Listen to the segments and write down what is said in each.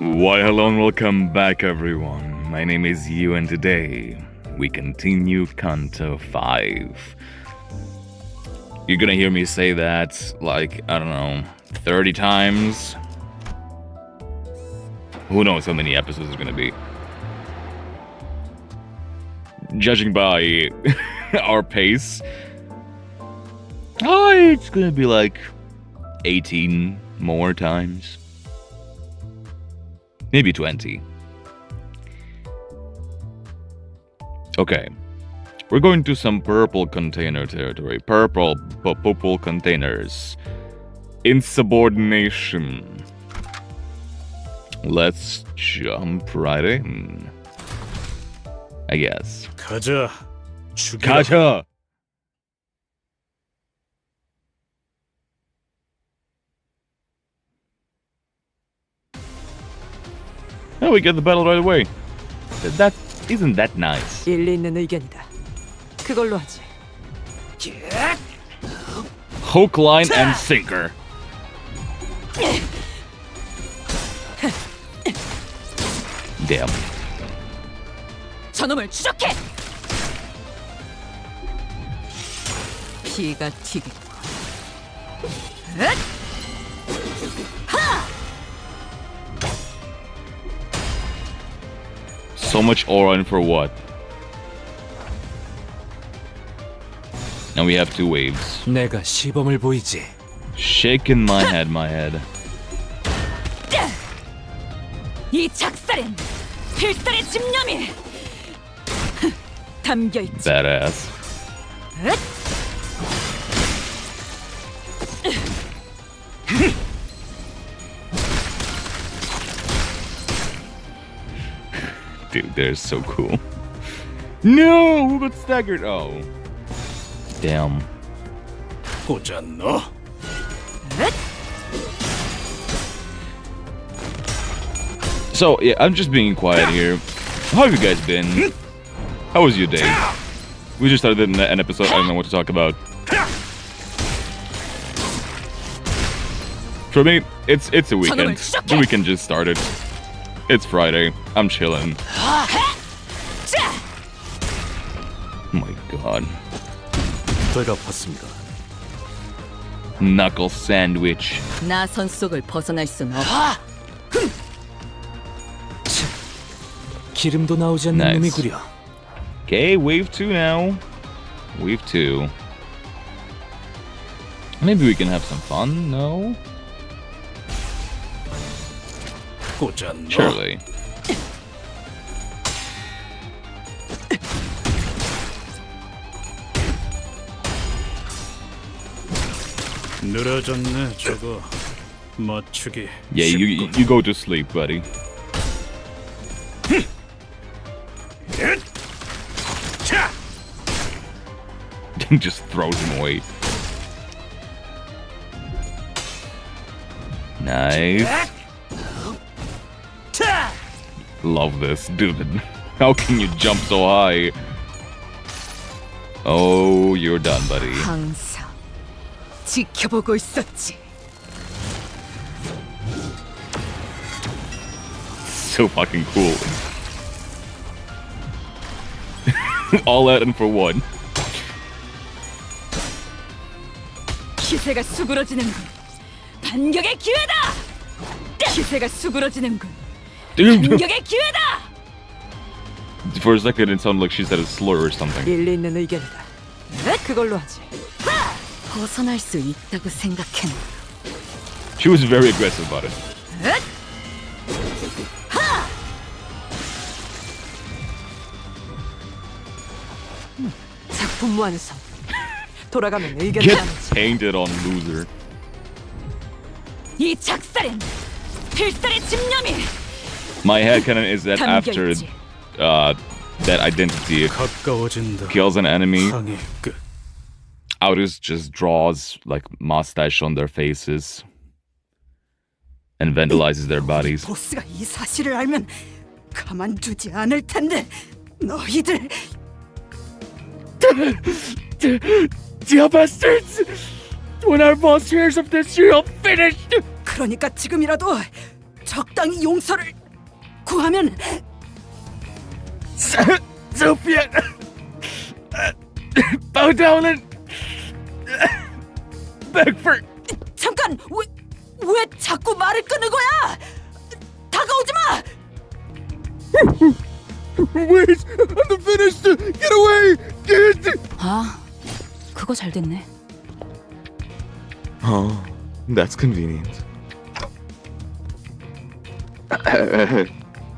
Why hello and welcome back everyone. My name is Yu and today we continue Canto 5. You're gonna hear me say that like, I don't know, 30 times? Who knows how many episodes it's gonna be. Judging by our pace, it's gonna be like 18 more times. Maybe 20. Okay. We're going to some purple container territory. Purple containers. Insubordination. Let's jump right in. I guess. 가자. Kacha! Oh, we get the battle right away. That isn't that nice. 일리 있는 의견이다. 그걸로 하지. Hook, line, and sinker. Damn. 저놈을 추적해. 피가 튀기. So much aura and for what? Now we have two waves. 내가 시범을 보이지. Shaking my head. 이 작살엔 필살의 집념이 담겨 있지. Badass. Dude, they're so cool. No! Who got staggered? Oh. Damn. 꽂았노. So, yeah, I'm just being quiet here. How have you guys been? How was your day? We just started an episode, I don't know what to talk about. For me, it's a weekend. The weekend just started. It's Friday. I'm chilling. Oh my god. 배가 아팠습니다. Knuckle sandwich. 나선 속을 벗어날 순 없어. 기름도 나오지 않는 Nice. 놈이구려. Okay, wave 2 now. Wave 2. Maybe we can have some fun, no? 꽂았노. Surely. 늘어졌네 저거. 맞추기. Yeah, you go to sleep, buddy. Just throws him away. Nice. Love this, dude. How can you jump so high? Oh, you're done, buddy. 항상 지켜보고 있었지. So fucking cool. All out and for one. 기세가 수그러지는군. 반격의 기회다. 기세가 수그러지는군. 반격의 기회다. For a second, it sounded like she said a slur or something. 일리 있는 의견이다. 그걸로 하지. 벗어날 수 있다고 생각했나? She was very aggressive about it. 작품 완성. 돌아가면 의견 Get 나누지. painted on, loser. 이 작살엔 필살의 집념이 My headcanon is that after 담겨있지. that identity 가까워진다. kills an enemy, 항해 끝. Autos just draws like mustache on their faces and vandalizes their bodies. 보스가 이 사실을 알면 가만두지 않을 텐데 너희들 You bastards! When our boss hears of this, you're all finished! 그러니까 지금이라도 적당히 용서를 구하면 Sophia, bow down and beg for. 잠깐 왜 자꾸 말을 끊는 거야? 다가오지 마. Wait, I'm finished. Get away, get. 아, 그거 잘 됐네. Oh, that's convenient.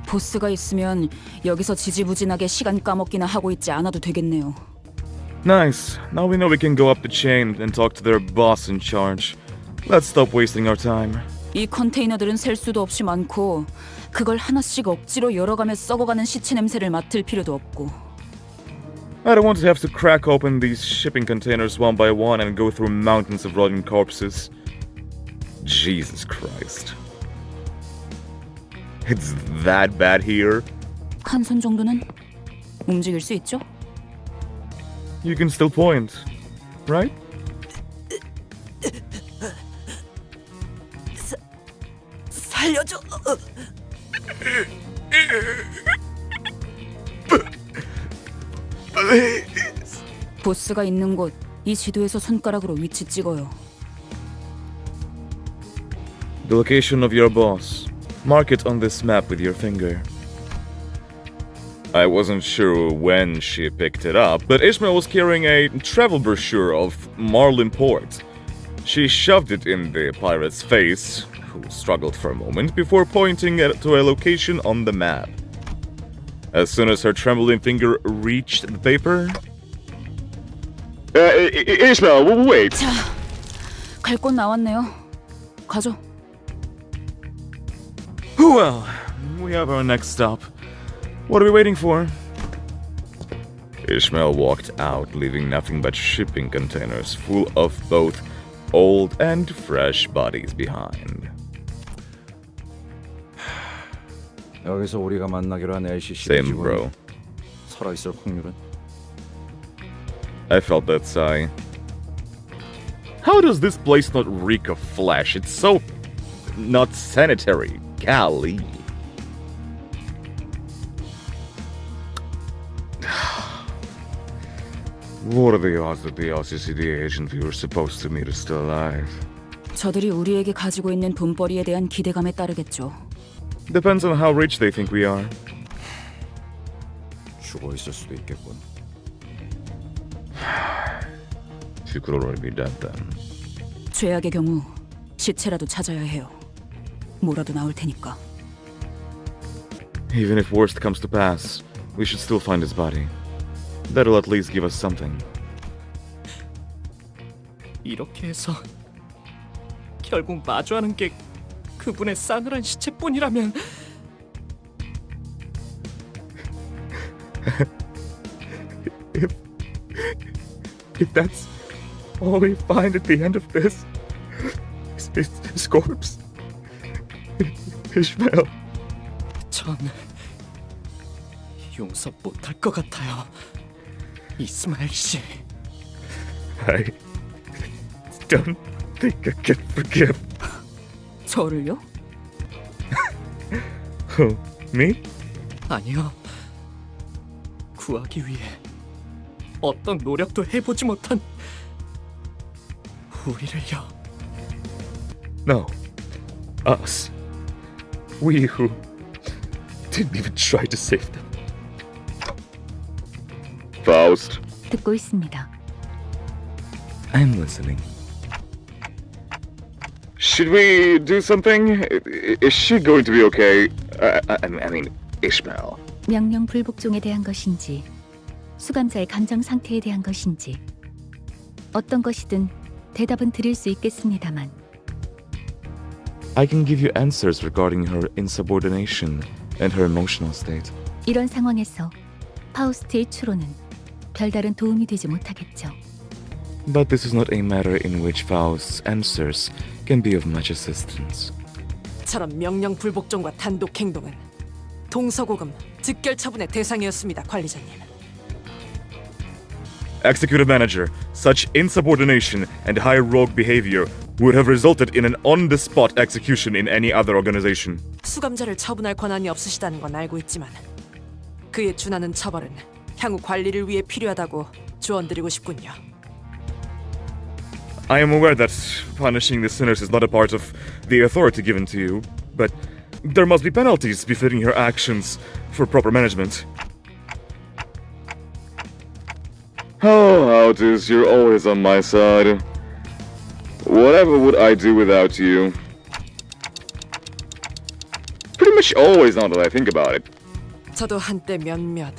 보스가 있으면 여기서 지지부진하게 시간 까먹기나 하고 있지 않아도 되겠네요. Nice. Now we know we can go up the chain and talk to their boss in charge. Let's stop wasting our time. 이 컨테이너들은 셀 수도 없이 많고 그걸 하나씩 억지로 열어가며 썩어가는 시체 냄새를 맡을 필요도 없고. I don't want to have to crack open these shipping containers one by one and go through mountains of rotting corpses. Jesus Christ. It's that bad here? 한 손 정도는 움직일 수 있죠? You can still point, right? 살려줘. 보스가 있는 곳, 이 지도에서 손가락으로 위치 찍어요. The location of your boss. Mark it on this map with your finger. I wasn't sure when she picked it up, but Ishmael was carrying a travel brochure of Marlin Port. She shoved it in the pirate's face, who struggled for a moment before pointing it to a location on the map. As soon as her trembling finger reached the paper... Ishmael, wait! 자, 갈 곳 나왔네요. 가죠. Well, we have our next stop. What are we waiting for? Ishmael walked out, leaving nothing but shipping containers full of both old and fresh bodies behind. 여기서 우리가 만나기로 한 LCC Same, bro. 살아있을 확률은? I felt that sigh. How does this place not reek of flesh? It's so not sanitary. Golly. What are the odds that the LCCD agent we were supposed to meet is still alive? 저들이 우리에게 가지고 있는 돈벌이에 대한 기대감에 따르겠죠. Depends on how rich they think we are. 죽어 있을 수도 있겠군. She could already be dead then. 최악의 경우 시체라도 찾아야 해요. 뭐라도 나올 테니까. Even if worst comes to pass, we should still find his body. That'll at least give us something. 이렇게 해서 결국 마주하는 게 그분의 싸늘한 시체뿐이라면 If that's all we find at the end of this, his corpse. Ishmael. 전 용서 못할 것 같아요. 이스마엘 씨. I don't think I can forgive. 저를요? Who, me? 아니요. 구하기 위해 어떤 노력도 해보지 못한 우리를요. No. Us. We who didn't even try to save them. Faust. 듣고 있습니다. I'm listening. Should we do something? Is she going to be okay? I mean, Ishmael. 명령 불복종에 대한 것인지 수감자의 감정 상태에 대한 것인지 어떤 것이든 대답은 드릴 수 있겠습니다만 I can give you answers regarding her insubordination and her emotional state. 이런 상황에서 파우스트의 추론은 별다른 도움이 되지 못하겠죠. But this is not a matter in which Faust's answers can be of much assistance. 저런 명령 불복종과 단독 행동은 동서고금 즉결 처분의 대상이었습니다, 관리자님. Executive Manager, such insubordination and high rogue behavior would have resulted in an on-the-spot execution in any other organization. 수감자를 처분할 권한이 없으시다는 건 알고 있지만 그에 준하는 처벌은 향후 관리를 위해 필요하다고 조언드리고 싶군요. I am aware that punishing the sinners is not a part of the authority given to you, but there must be penalties befitting your actions for proper management. Oh, Aldous, you're always on my side. Whatever would I do without you? Pretty much always, now that I think about it. 저도 한때 몇몇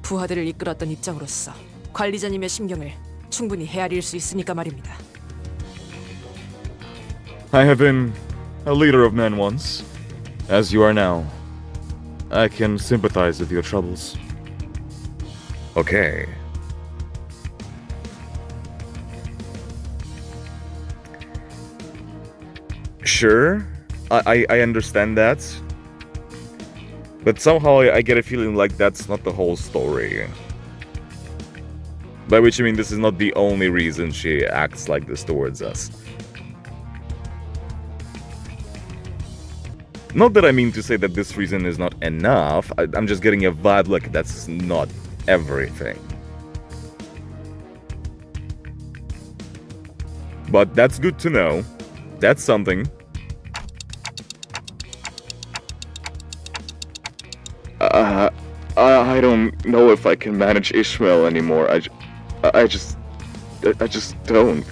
부하들을 이끌었던 입장으로서 관리자님의 심경을 충분히 헤아릴 수 있으니까 말입니다. I have been a leader of men once, as you are now. I can sympathize with your troubles. Okay. Sure, I understand that. But somehow I get a feeling like that's not the whole story. By which I mean this is not the only reason she acts like this towards us. Not that I mean to say that this reason is not enough, I'm just getting a vibe like that's not everything. But that's good to know. That's something. I don't know if I can manage Ishmael anymore. I just don't.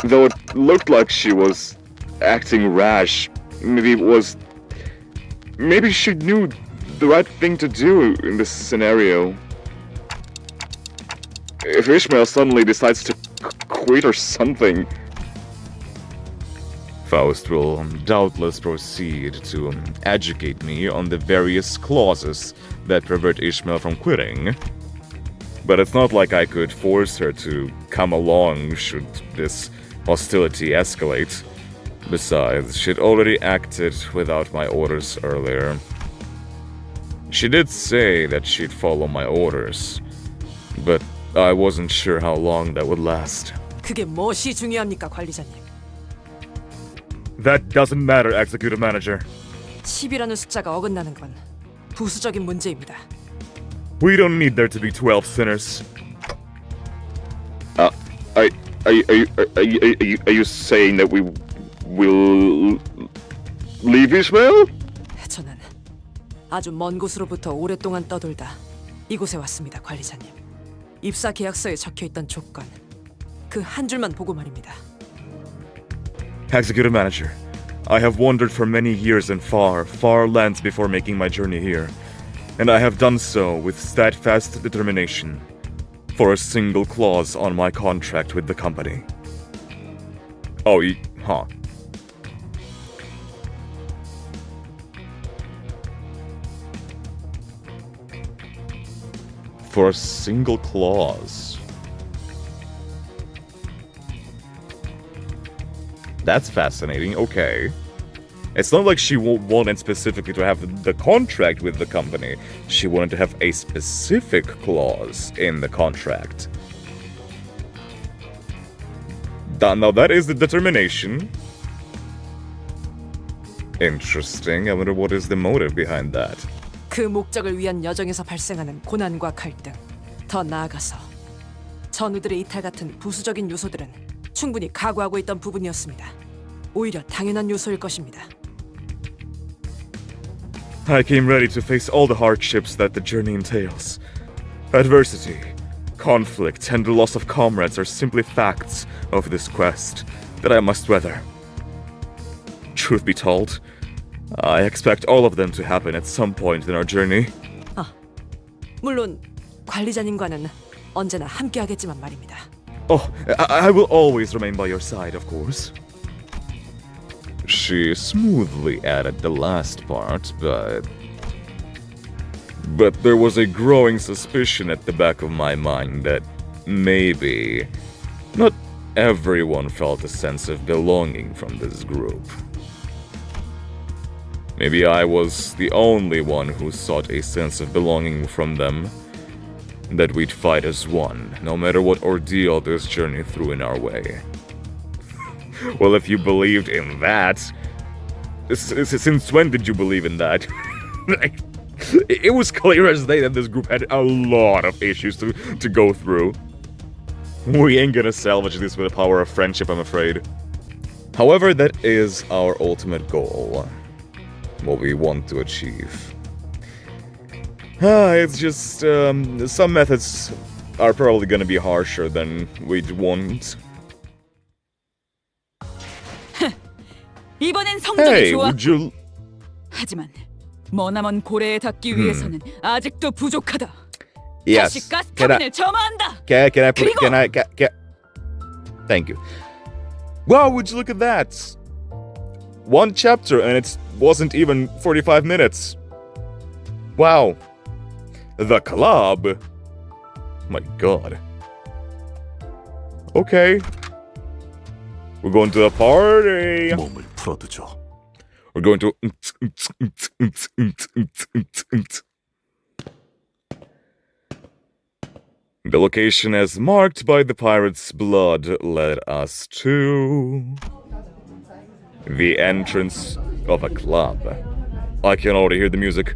Though it looked like she was acting rash, maybe she knew the right thing to do in this scenario. If Ishmael suddenly decides to quit or something, Faust will doubtless proceed to educate me on the various clauses that prevent Ishmael from quitting. But it's not like I could force her to come along should this hostility escalate. Besides, she'd already acted without my orders earlier. She did say that she'd follow my orders, but I wasn't sure how long that would last. 그게 무엇이 중요합니까, 관리자님? That doesn't matter, Executive Manager. 10이라는 숫자가 어긋나는 건 부수적인 문제입니다. We don't need there to be 12 sinners. Are you saying that we will leave Ishmael? 저는 아주 먼 곳으로부터 오랫동안 떠돌다 이곳에 왔습니다, 관리자님. 입사 계약서에 적혀있던 조건, 그 한 줄만 보고 말입니다. Executive Manager, I have wandered for many years in far, far lands before making my journey here, and I have done so with steadfast determination for a single clause on my contract with the company. Oh, huh. For a single clause. That's fascinating, okay. It's not like she wanted specifically to have the contract with the company. She wanted to have a specific clause in the contract. Now that is the determination. Interesting. I wonder what is the motive behind that. 그 목적을 위한 여정에서 발생하는 고난과 갈등, 더 나아가서 전우들의 이탈 같은 부수적인 요소들은 충분히 각오하고 있던 부분이었습니다. 오히려 당연한 요소일 것입니다. I came ready to face all the hardships that the journey entails. Adversity, conflict, and the loss of comrades are simply facts of this quest that I must weather. Truth be told, I expect all of them to happen at some point in our journey. 물론 관리자님과는 언제나 함께하겠지만 말입니다. Oh, I will always remain by your side, of course. She smoothly added the last part, but there was a growing suspicion at the back of my mind that maybe not everyone felt a sense of belonging from this group. Maybe I was the only one who sought a sense of belonging from them, that we'd fight as one, no matter what ordeal this journey threw in our way. Well, if you believed in that, since when did you believe in that? It was clear as day that this group had a lot of issues to go through. We ain't gonna salvage this with the power of friendship, I'm afraid. However, that is our ultimate goal. What we want to achieve. It's just, some methods are probably gonna be harsher than we'd want. 이번엔 성적이 Hey, 좋아. would you... 하지만 머나먼 고래에 닿기 위해서는 아직도 부족하다. Yes. 다시 가스터빈을 점화한다. Can I put 그리고- can Thank you. Wow, would you look at that? One chapter and it wasn't even 45 minutes. Wow. The club? My god. Okay. We're going to the party. 몸을 풀어두죠. We're going to... The location as marked by the pirate's blood led us to... the entrance of a club. I can already hear the music.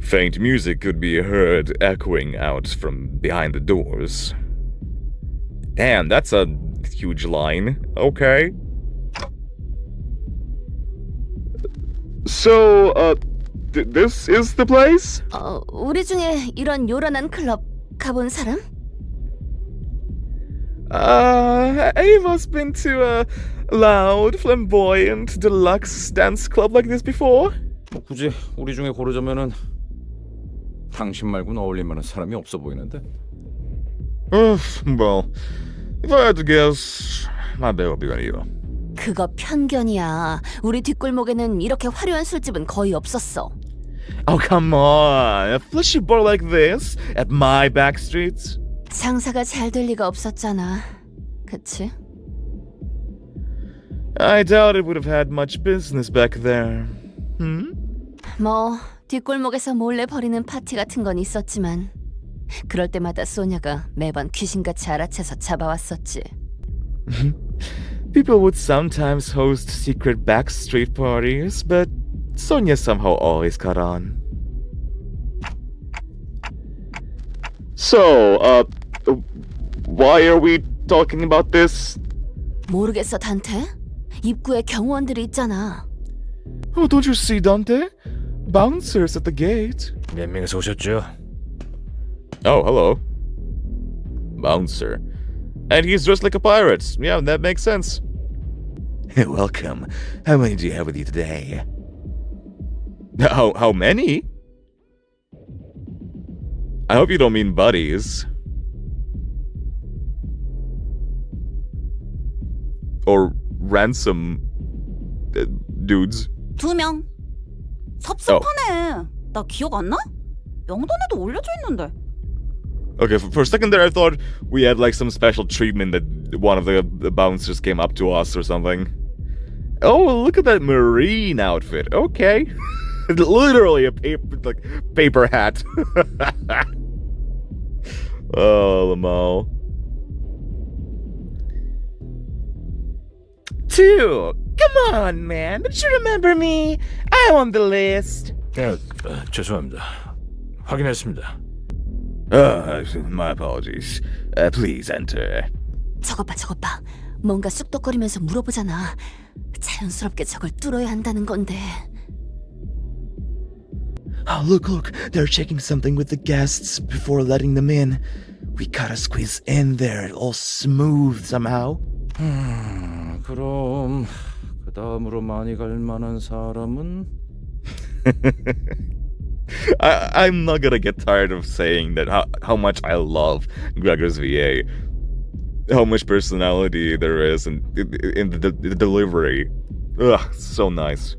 Faint music could be heard echoing out from behind the doors. Damn, that's a huge line. Okay. So, this is the place? 우리 중에 이런 요란한 클럽 가본 사람? Any of us been to a loud, flamboyant, deluxe dance club like this before? 뭐 굳이 우리 중에 고르자면은 당신 말고는 어울릴 만한 사람이 없어 보이는데. Well, if I had to guess, my bet would be on you. 그거 편견이야. 우리 뒷골목에는 이렇게 화려한 술집은 거의 없었어. Oh, come on. A fleshy bar like this at my back streets? 장사가 잘 될 리가 없었잖아. 그치? I doubt it would have had much business back there. 뭐 뒷골목에서 몰래 벌이는 파티 같은 건 있었지만 그럴 때마다 소녀가 매번 귀신같이 알아채서 잡아왔었지. People would sometimes host secret backstreet parties, but Sonia somehow always caught on. So, why are we talking about this? 모르겠어, 단테? 입구에 경호원들이 있잖아. Oh, don't you see, Dante? Bouncers at the gate. 몇 명이서 오셨죠? Oh, hello. Bouncer. And he's dressed like a pirate. Yeah, that makes sense. Welcome. How many do you have with you today? How many? I hope you don't mean buddies. Or ransom dudes. 2명. 섭섭하네. 나 기억 안 나? 명단에도 올려져 있는데. Okay, for a second there I thought we had like some special treatment that one of the bouncers came up to us or something. Oh, look at that marine outfit. Okay. Literally a paper hat. Oh, Lamo. 2. Come on, man. Don't you remember me? I'm on the list. 죄송합니다. 확인했습니다. My apologies. Please enter. 저것 봐. 뭔가 쑥덕거리면서 물어보잖아. 자연스럽게 저걸 뚫어야 한다는 건데. Oh, look. They're checking something with the guests before letting them in. We gotta squeeze in there, all smooth somehow. 그럼 그 다음으로 많이 갈 만한 사람은 I'm not gonna get tired of saying that how much I love Gregor's VA. How much personality there is in the delivery. Ugh, so nice.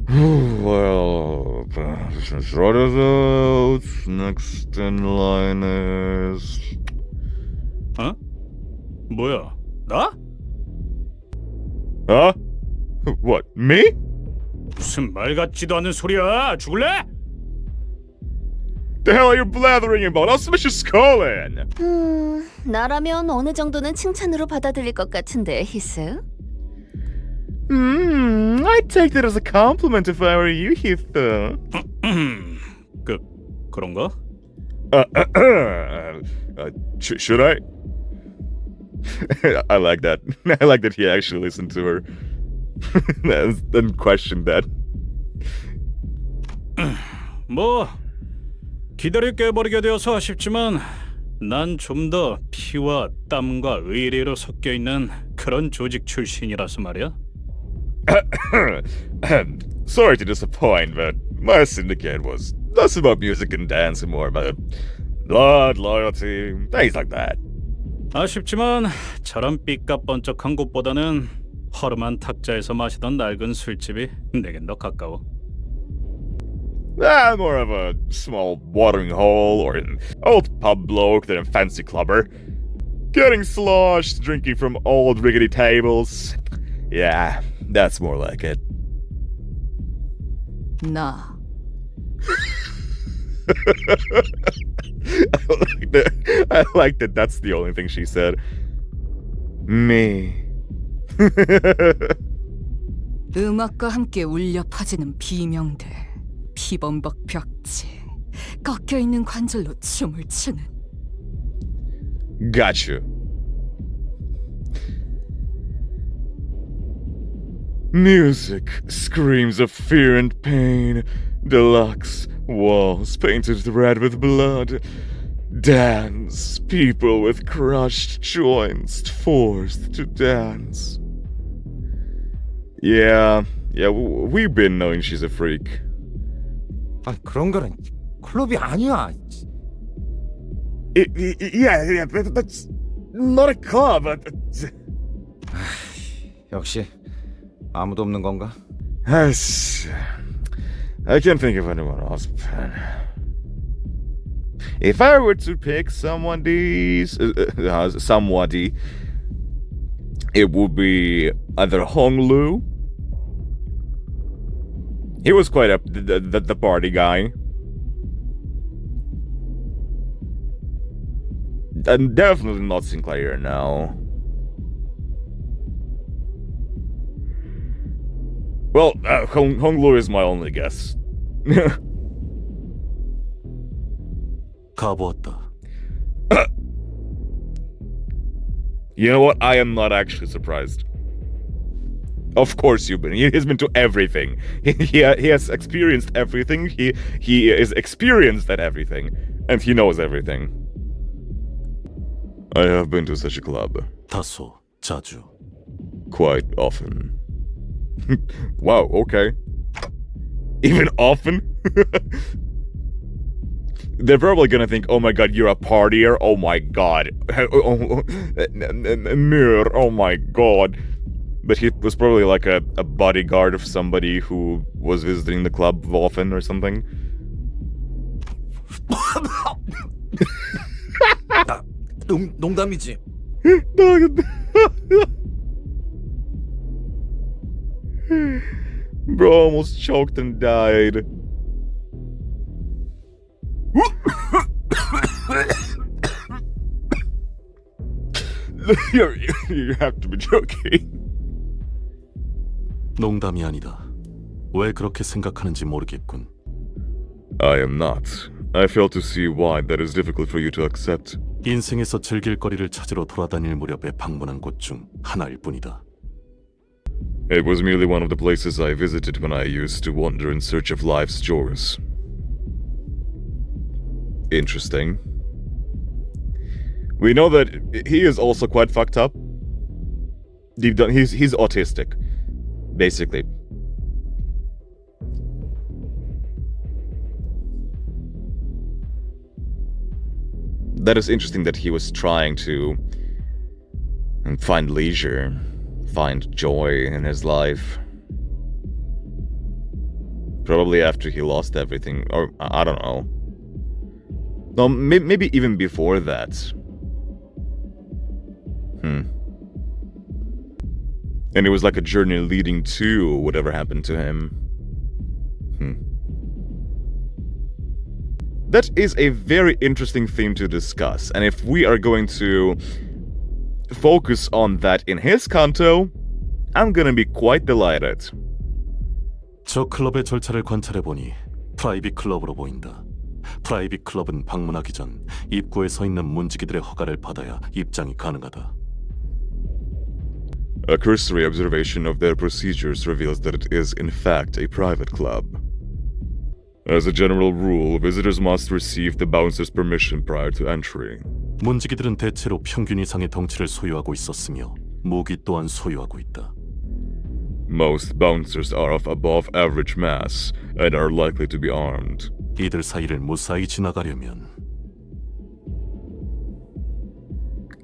Well, next in line is... 어? 뭐야? 나? Huh? What, me? 무슨 말 같지도 않은 소리야. 죽을래? The hell are you blathering about? I'll smash your skull in! 나라면 어느 정도는 칭찬으로 받아들일 것 같은데, 히스. I'd take that as a compliment if I were you, Heath. 그런가? Should I? I like that. I like that he actually listened to her. Then questioned that. 뭐 기다릴 깨버리게 되어서 아쉽지만 난 좀 더 피와 땀과 의리로 섞여 있는 그런 조직 출신이라서 말이야. Sorry to disappoint, but my syndicate was less about music and dance and more about blood, loyalty, things like that. 아쉽지만 저런 삐까뻔쩍한 곳보다는 허름한 탁자에서 마시던 낡은 술집이 내겐 더 가까워. More of a small watering hole or an old pub bloke than a fancy clubber. Getting sloshed, drinking from old rickety tables. Yeah, that's more like it. 나 I like that that's the only thing she said. Me. 음악과 함께 울려 퍼지는 비명들, 피범벅 벽지, 꺾여있는 관절로 춤을 추는. Gotcha. Music, screams of fear and pain, deluxe walls painted red with blood, dance, people with crushed joints forced to dance. Yeah, we've been knowing she's a freak. 아, 그런 거는 클럽이 아니야. Yeah, that's not a club. 역시 아무도 없는 건가? I can't think of anyone else. If I were to pick somebody, it would be either Hong Lu. He was quite the party guy. And definitely not Sinclair now. Well, Hong Lu is my only guess. 가보았다. You know what? I am not actually surprised. Of course you've been. He has been to everything. He has experienced everything. He is experienced at everything. And he knows everything. I have been to such a club. 다소 자주. Quite often. Wow, okay. Even often? They're probably gonna think, oh my god, you're a partier? Oh my god. Mirror, oh my god. But he was probably like a bodyguard of somebody who was visiting the club often or something. 농담이지. Bro almost choked and died. You have to be joking. 농담이 아니다. 왜 그렇게 생각하는지 모르겠군. I am not. I fail to see why that is difficult for you to accept. 인생에서 즐길 거리를 찾으러 돌아다닐 무렵에 방문한 곳 중 하나일 뿐이다. It was merely one of the places I visited when I used to wander in search of life's chores. Interesting. We know that he is also quite fucked up. Deep down, he's autistic, basically. That is interesting that he was trying to find leisure, find joy in his life. Probably after he lost everything, or I don't know. No, maybe even before that. And it was like a journey leading to whatever happened to him. That is a very interesting theme to discuss, and if we are going to focus on that in his Canto, I'm gonna be quite delighted. 저 클럽의 절차를 관찰해보니 프라이빗 클럽으로 보인다. 프라이빗 클럽은 방문하기 전 입구에 서 있는 문지기들의 허가를 받아야 입장이 가능하다. A cursory observation of their procedures reveals that it is in fact a private club. As a general rule, visitors must receive the bouncer's permission prior to entry. 문지기들은 대체로 평균 이상의 덩치를 소유하고 있었으며 무기 또한 소유하고 있다. Most bouncers are of above average mass and are likely to be armed. 이들 사이를 무사히 지나가려면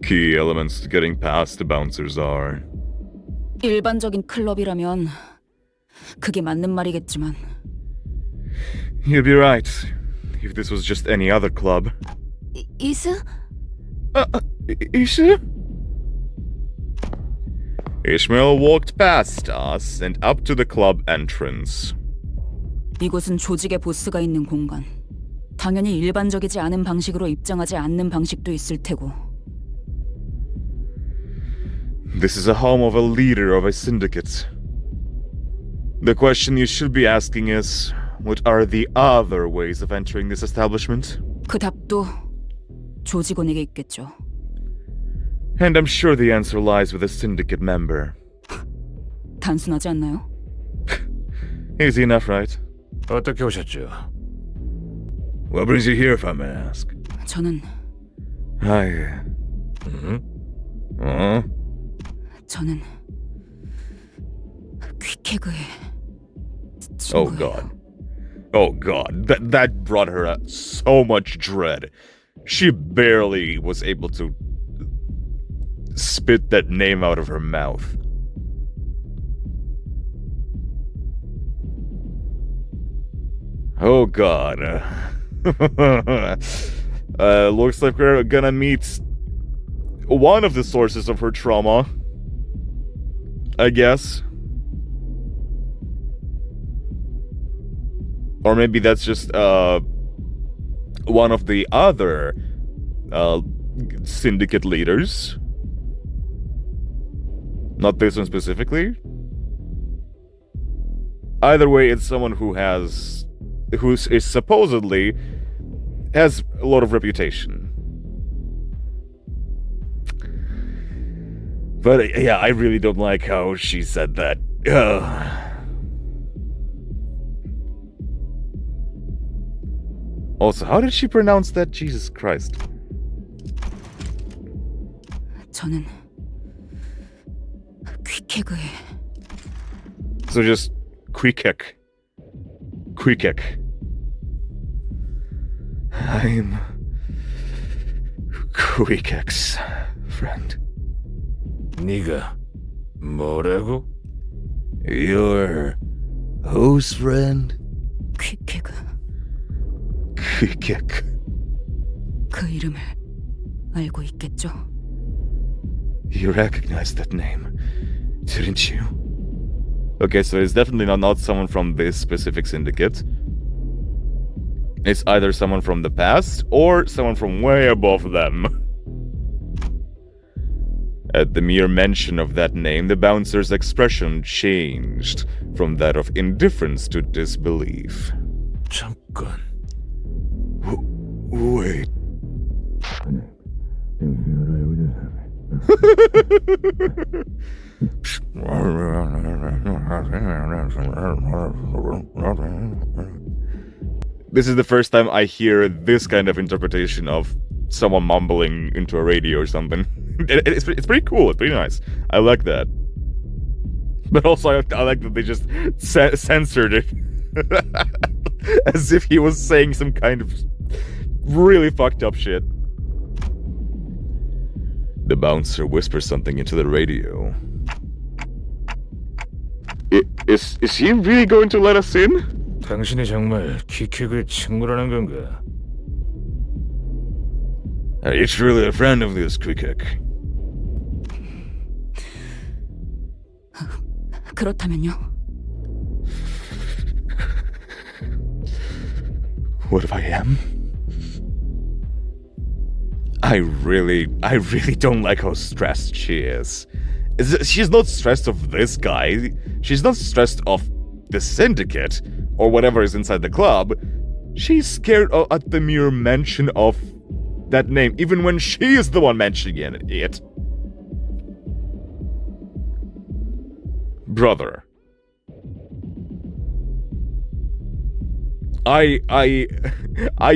Key elements to getting past the bouncers are 일반적인 클럽이라면 그게 맞는 말이겠지만 You'd be right. If this was just any other club. 이스? Isha? Ishmael walked past us and up to the club entrance. 이곳은 조직의 보스가 있는 공간. 당연히 일반적이지 않은 방식으로 입장하지 않는 방식도 있을 테고. This is a home of a leader of a syndicate. The question you should be asking is, what are the other ways of entering this establishment? 그 답도 조직원에게 있겠죠. And I'm sure the answer lies with a syndicate member. 단순하지 않나요? Easy enough, right? 어떻게 오셨죠? What brings you here, if I may ask? 저는 저는 퀵해그의 Oh 친구예요. god. Oh god. That brought her so much dread. She barely was able to spit that name out of her mouth. Oh god. Looks like we're gonna meet one of the sources of her trauma, I guess. Or maybe that's just one of the other syndicate leaders. Not this one specifically. Either way, it's someone who is supposedly has a lot of reputation. But yeah, I really don't like how she said that. Also, how did she pronounce that? Jesus Christ. 저는 퀵해그의 So just quick-kick. Quick-kick. I'm Quick-kick's friend. 네가 뭐라고? Your whose friend? 퀵해그 Quick-kick. 그 이름을 알고 있겠죠? You recognized that name, didn't you? Okay, so it's definitely not someone from this specific syndicate. It's either someone from the past or someone from way above them. At the mere mention of that name, the bouncer's expression changed from that of indifference to disbelief. 잠깐. Wait. This is the first time I hear this kind of interpretation of someone mumbling into a radio or something. It's pretty cool. It's pretty nice. I like that. But also, I like that they just censored it. As if he was saying some kind of really fucked up shit. The bouncer whispers something into the radio. Is he really going to let us in? 당신이 정말 퀵킥을 친구라는 건가? Are you truly a friend of this Quick-kick? 그렇다면요? What if I am? I really don't like how stressed she is. She's not stressed of this guy. She's not stressed of the syndicate or whatever is inside the club. She's scared at the mere mention of that name, even when she is the one mentioning it. Brother. I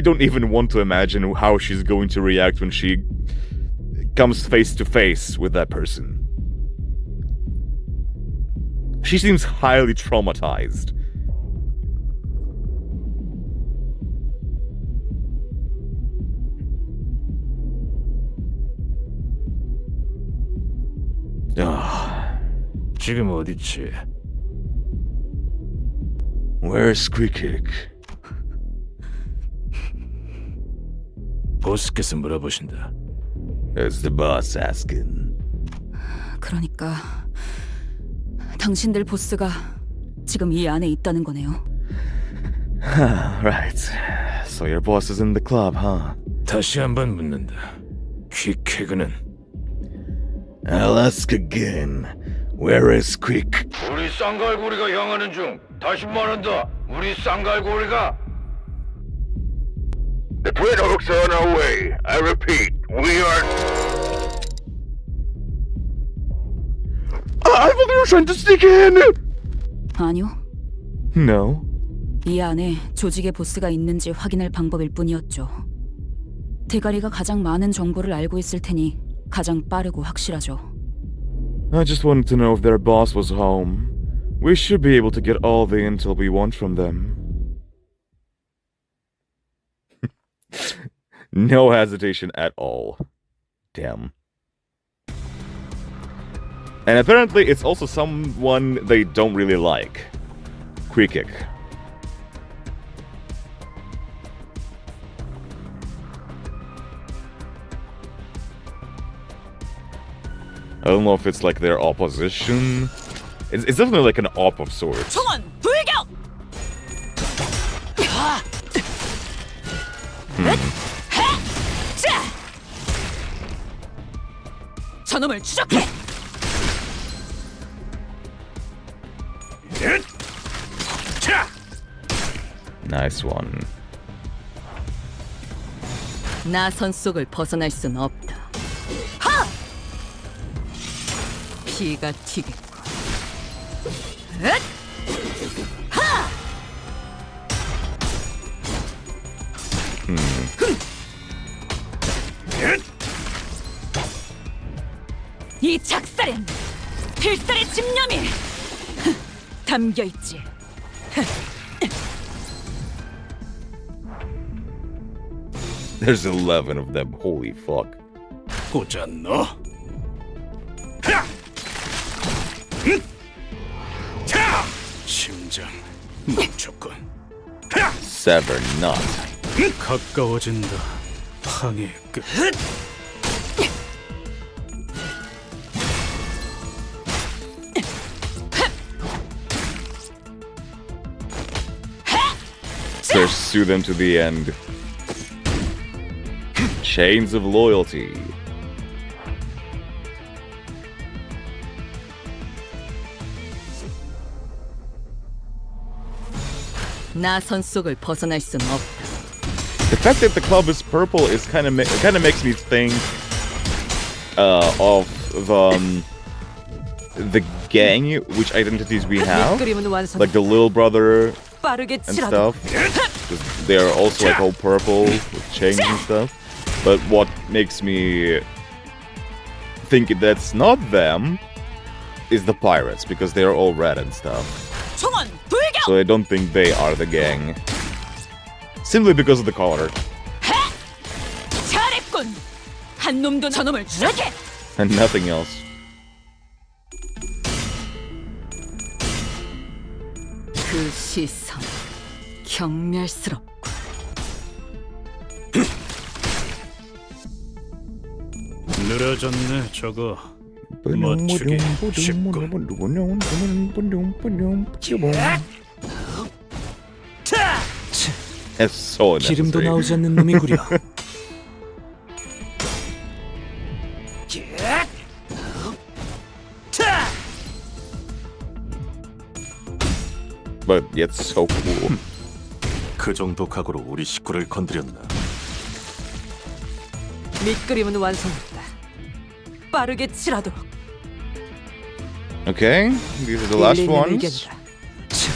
don't even want to imagine how she's going to react when she comes face to face with that person. She seems highly traumatized. 지금 어디지? Where's Squeakkick? 보스께서 물어보신다. Is the boss asking? 그러니까 당신들 보스가 지금 이 안에 있다는 거네요. Right. So your boss is in the club, huh? 다시 한번 묻는다. 퀵해그는 I'll ask again. Where is Quick? 우리 쌍갈고리가 향하는 중. 다시 말한다. 우리 쌍갈고리가. The Twinhooks are on our way. I repeat, we are... I thought they were trying to sneak in! 아니요. No. 이 안에 조직의 보스가 있는지 확인할 방법일 뿐이었죠. 대가리가 가장 많은 정보를 알고 있을 테니 가장 빠르고 확실하죠. I just wanted to know if their boss was home. We should be able to get all the intel we want from them. No hesitation at all. Damn. And apparently it's also someone they don't really like. Quick. I don't know if it's like their opposition. It's definitely like an op of sorts. 총원 불격! 저놈을 추적해! Nice one. 나선 속을 벗어날 순 없다. 하! 피가 튀겠고. 하! 이 작살엔 필살의 집념이 담겨 있지. There's 11 of them. Holy fuck. 꽂았노? 심장 멈췄군. Sever not. 가까워진다. 항해 끝. Pursue them to the end. Chains of loyalty. 나선 속을 벗어날 순 없다. The fact that the club is purple is kind of makes me think of the gang, which identities we have, 그림은 완성. like the little brother 빠르게 and 치라도. stuff. 'Cause they are also like all purple with chains and stuff. But what makes me think that's not them is the pirates, because they are all red and stuff. 총원 불격! So I don't think they are the gang. Simply because of the color. 잘했군. 한 놈도 저놈을 추적해. And nothing else. 그 시선 경멸스럽고. 늘어졌네 저거. 멋지게 쉽군. It's so 기름도 unnecessary. 나오지 않는 놈이구려. but yet so cool. 그 정도 각오로 우리 식구를 건드렸나? 밑그림은 완성했다. 빠르게 칠하도록. Okay, these are the last 일리 있는 ones. 의견이다.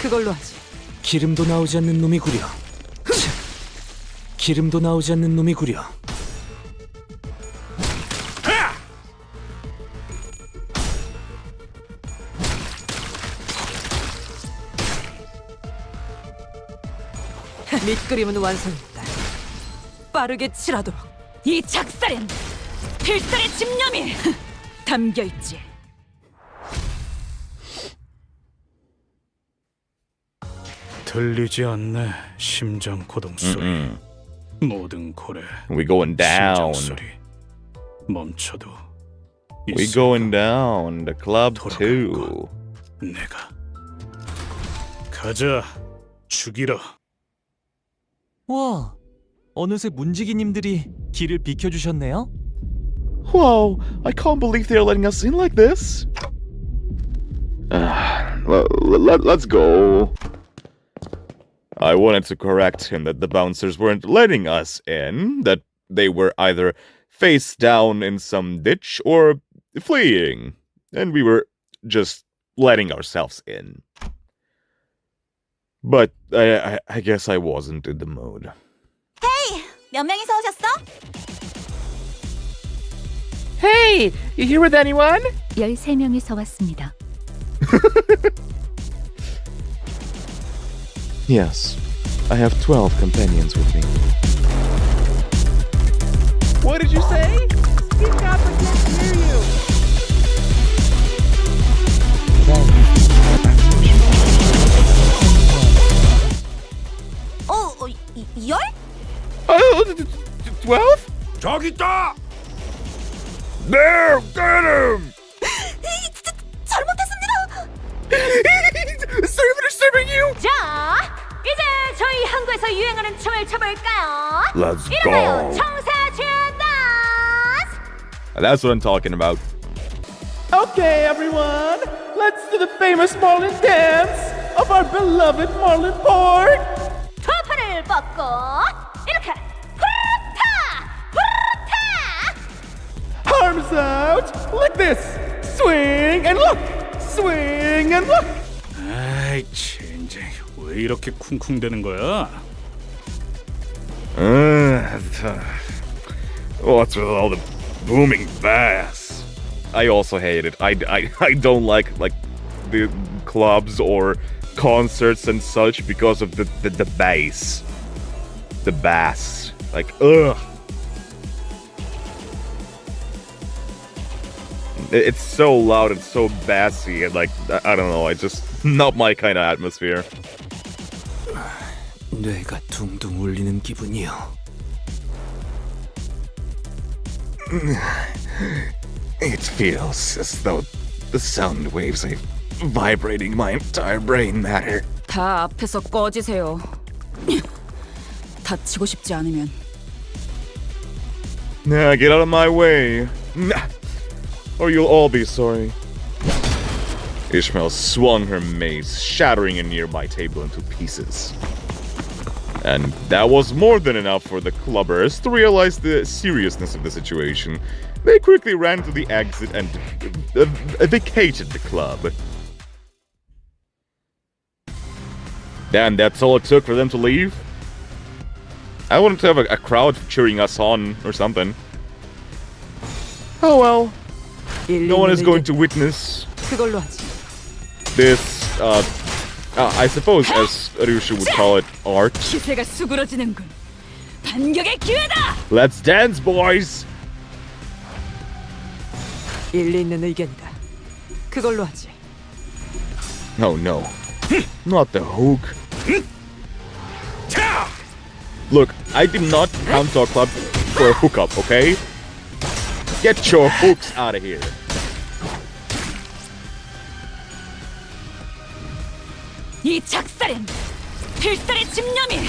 그걸로 하지. 기름도 나오지 않는 놈이구려. 기름도 나오지 않는 놈이구려. 밑그림은 완성했다. 빠르게 칠하도록. 이 작살엔 필살의 집념이 담겨 있지. 들리지 않네. 심장 고동 소리. 모든 고래. We going down. 심장 소리. 멈춰도. We going down. The club too. 내가 가자. 죽이러. 와, 어느새 문지기님들이 길을 비켜주셨네요. Whoa, I can't believe they're letting us in like this. Let's go. I wanted to correct him that the bouncers weren't letting us in, that they were either face down in some ditch or fleeing, and we were just letting ourselves in. But I guess I wasn't in the mood. 몇 명이서 오셨어? Hey, you here with anyone? 13명이서 왔습니다. Yes, I have 12 companions with me. What did you say? Speak up, I can't hear you. 열? 12? 저기 있다. There, get him! 잘못했습니다. Serving you? 자, 이제 저희 한국에서 유행하는 춤을 춰볼까요? Let's 이름하여 go. 청사춘 댄스. That's what I'm talking about. Okay, everyone, let's do the famous Marlin dance of our beloved Marlin Port. 두 팔을 뻗고 이렇게 후루타 후루타. Arms out, like this. Swing and look. Swing and look. 아이, 젠장. 왜 이렇게 쿵쿵대는 거야? What's with all the booming bass? I also hate it. I don't like the clubs or concerts and such because of the bass. The bass. Like, ugh. It's so loud and so bassy and like, I don't know, it's just not my kind of atmosphere. 뇌가 둥둥 울리는 기분이요. It feels as though the sound waves are vibrating my entire brain matter. 다 앞에서 꺼지세요. 다치고 싶지 않으면. Nah, get out of my way. Or you'll all be sorry. Ishmael swung her mace, shattering a nearby table into pieces. And that was more than enough for the clubbers to realize the seriousness of the situation. They quickly ran to the exit and vacated the club. And that's all it took for them to leave? I wanted to have a crowd cheering us on or something. Oh well. No one is going to witness 그걸로 하지. this, I suppose, as Ryushu would call it, art. 기세가 수그러지는군. 반격의 기회다. Let's dance, boys! 일리 있는 의견이다. 그걸로 하지. Oh no. Not the hook. Look, I did not come to our club for a hookup, okay? Get your hooks out of here. 이 작살엔 필살의 집념이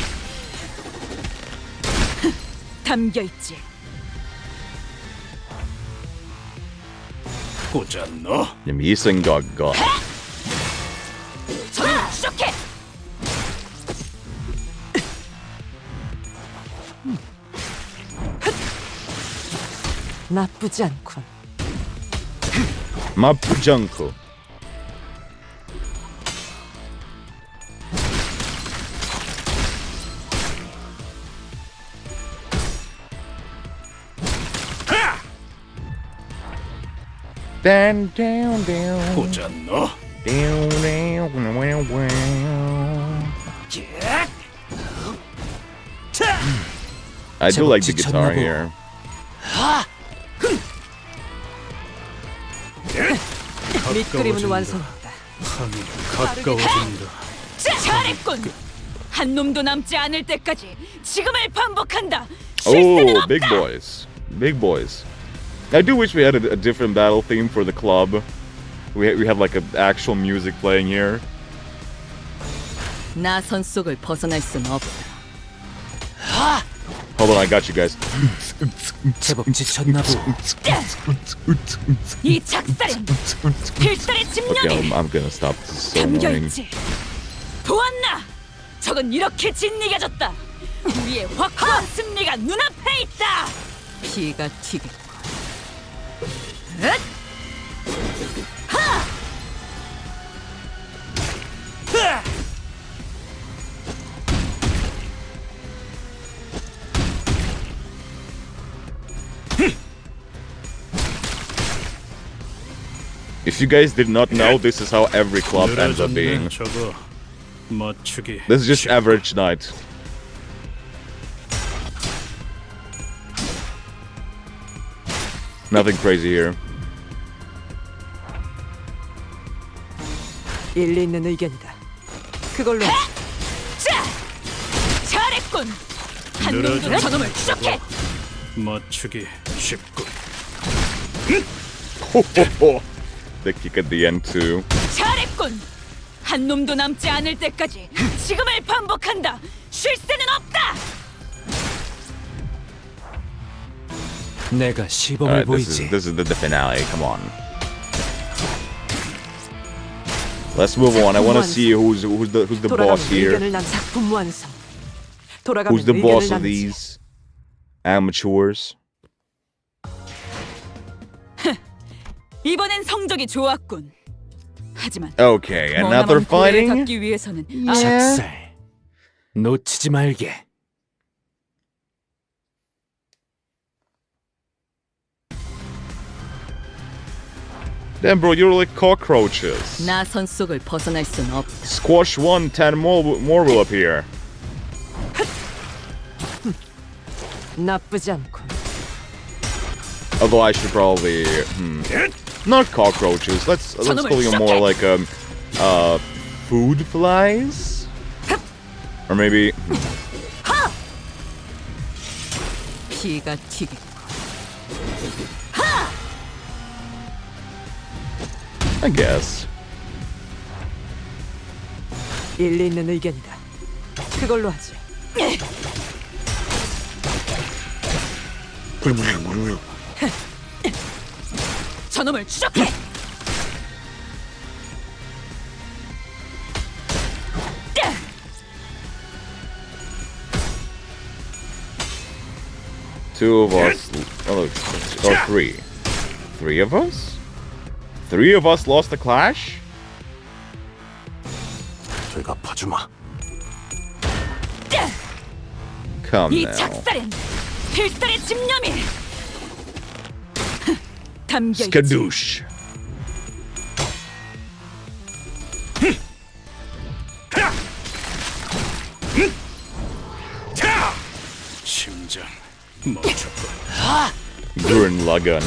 담겨 있지. 꽂았너? I'm using Gaga. 저는 쇼케. 나쁘지 않군. 마푸장코. Down, down, down. 보자 너. Down, down, wow, wow. I do like the guitar here. 밑그림은 완성했다. 밤이 가까워진다. 잘했군. 한 놈도 남지 않을 때까지 지금을 반복한다. Oh, big boys. Big boys. I do wish we had a different battle theme for the club. We had like an actual music playing here. 나선 속을 벗어날 순 없다. Hold on, I got you guys. 제법 지쳤나 보. 이 작살은 필살의 Okay, 집념이 I'm gonna stop. This is so annoying. 담겨있지. 보았나? 적은 이렇게 짓이겨졌다. 우리의 확고한 승리가 눈앞에 있다. 피가 튀겠고. If you guys did not know, this is how every club ends up 늘어졌네 being. 저거. 맞추기. This is just average night. Nothing crazy here. 일리 있는 의견이다. 그걸로 자, 잘했군. 한 놈도 늘어졌네 저놈을 추적해. 맞추기 쉽군. The kick at the end too. 잘했군. 한 놈도 남지 않을 때까지 지금을 반복한다. 쉴 새는 없다. 내가 시범을 Alright, 보이지. this is the finale. Come on. Let's move on. I want to see who's the 돌아가면 boss here. 의견을 난 작품 완성. Who's 돌아가면 the boss 의견을 of 남지. these amateurs? 이번엔 성적이 좋았군. 하지만 Okay, another 머나먼 고해에 fighting. 닿기 위해서는 작살. 놓치지 말게. Damn, bro, you're like cockroaches. 나선 속을 벗어날 순 없다. Squash one, 10 more will appear. 나쁘지 않군. Although I should probably not cockroaches. Let's call you more like food flies, or maybe 피가 튀겠고. I guess. 일리 있는 의견이다. 그걸로 하지. 저놈을 추적해. Two of us, or three. Three of us? Three of us lost the clash? 대갚아주마. Come 이 now. 작살엔 필살의 집념이 담겨있지. Skadoosh. 심장 멈췄군. Gurren Lagann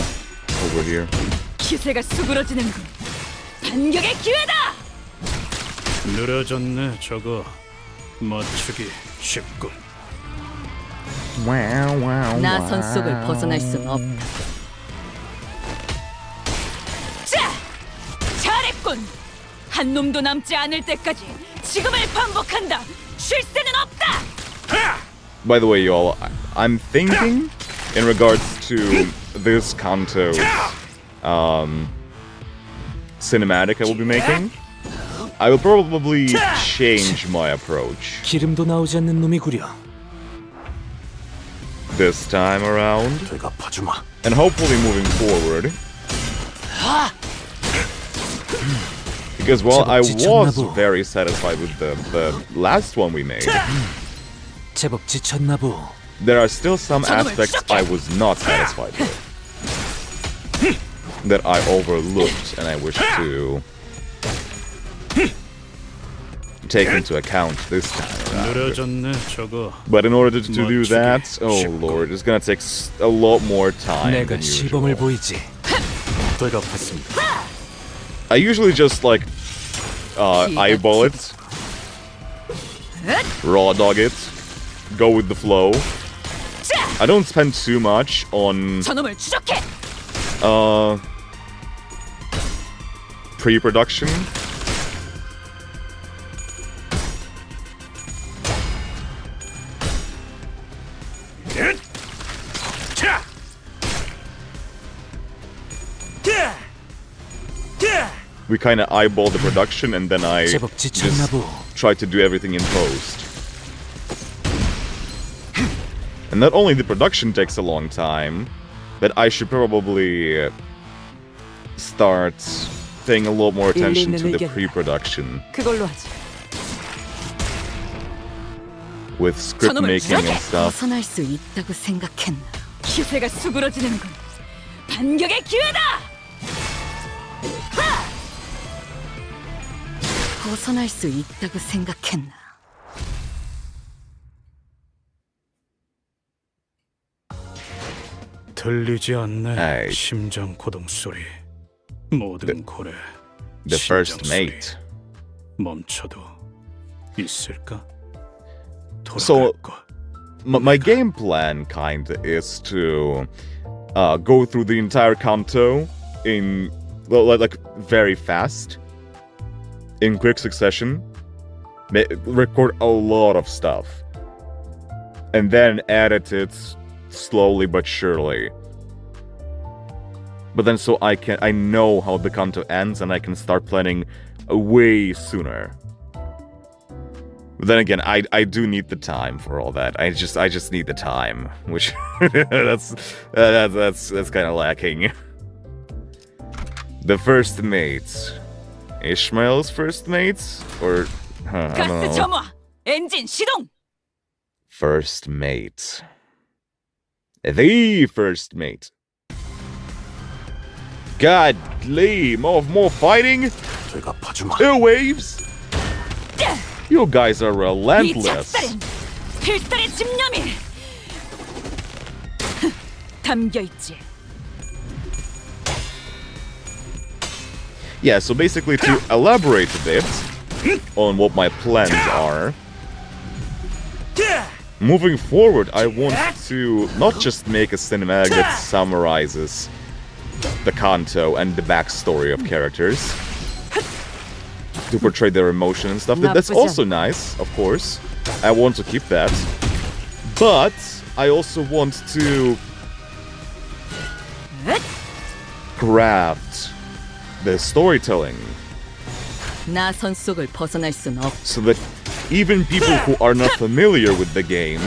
over here. 기세가 수그러지는군. 반격의 기회다. 늘어졌네 저거. 맞추기 쉽군. Wow, wow, 나선 속을 벗어날 순 없다. 자, 잘했군. 한 놈도 남지 않을 때까지 지금을 반복한다. 쉴 새는 없다. By the way, y'all, I'm thinking in regards to this Canto cinematic I will be making, I will probably change my approach. 기름도 나오지 않는 놈이구려. this time around, 대답하주마. and hopefully moving forward. Because while I was very satisfied with the last one we made, 제법 지쳤나 보. there are still some aspects I was not satisfied with. That I overlooked and I wish to take into account this time around. 느려졌네 저거. But in order to do that, oh lord, it's gonna take a lot more time 내가 than 시범을 usual. 보이지. 대답했습니다. I usually just like eyeball it, raw dog it, go with the flow. I don't spend too much on 저놈을 추적해. pre-production. We kind of eyeball the production and then I 제법 지쳤나 just 보. try to do everything in post. And not only the production takes a long time, but I should probably start paying a lot more attention to the pre-production 그걸로 하지. with script making and stuff. 벗어날 수 있다고 생각했나? 기세가 수그러지는군. 반격의 기회다. 벗어날 수 있다고 생각했나? 들리지 않네. 아이. 심장 고동 소리. 모든 고래. The first 심장 소리. mate. 멈춰도 있을까? So, 돌아갈 것. My game plan kinda is to go through the entire Canto in like very fast, in quick succession, record a lot of stuff, and then edit it slowly but surely. But then so I know how the Canto ends and I can start planning way sooner. But then again, I do need the time for all that. I just need the time, which that's kind of lacking. The first mate, Ishmael's first mate, or I don't 가스 know. 점화. 엔진 시동. First mate, the first mate. Godly, more fighting. 대답하주마. Airwaves. You guys are 이 relentless. 작살엔 필살의 집념이 담겨 있지. Yeah, so basically to elaborate a bit on what my plans are, moving forward, I want to not just make a cinematic that summarizes the Canto and the backstory of characters, to portray their emotion and stuff. That's also nice, of course. I want to keep that. But I also want to craft the storytelling 나선 속을 벗어날 순 없. so that even people who are not familiar with the game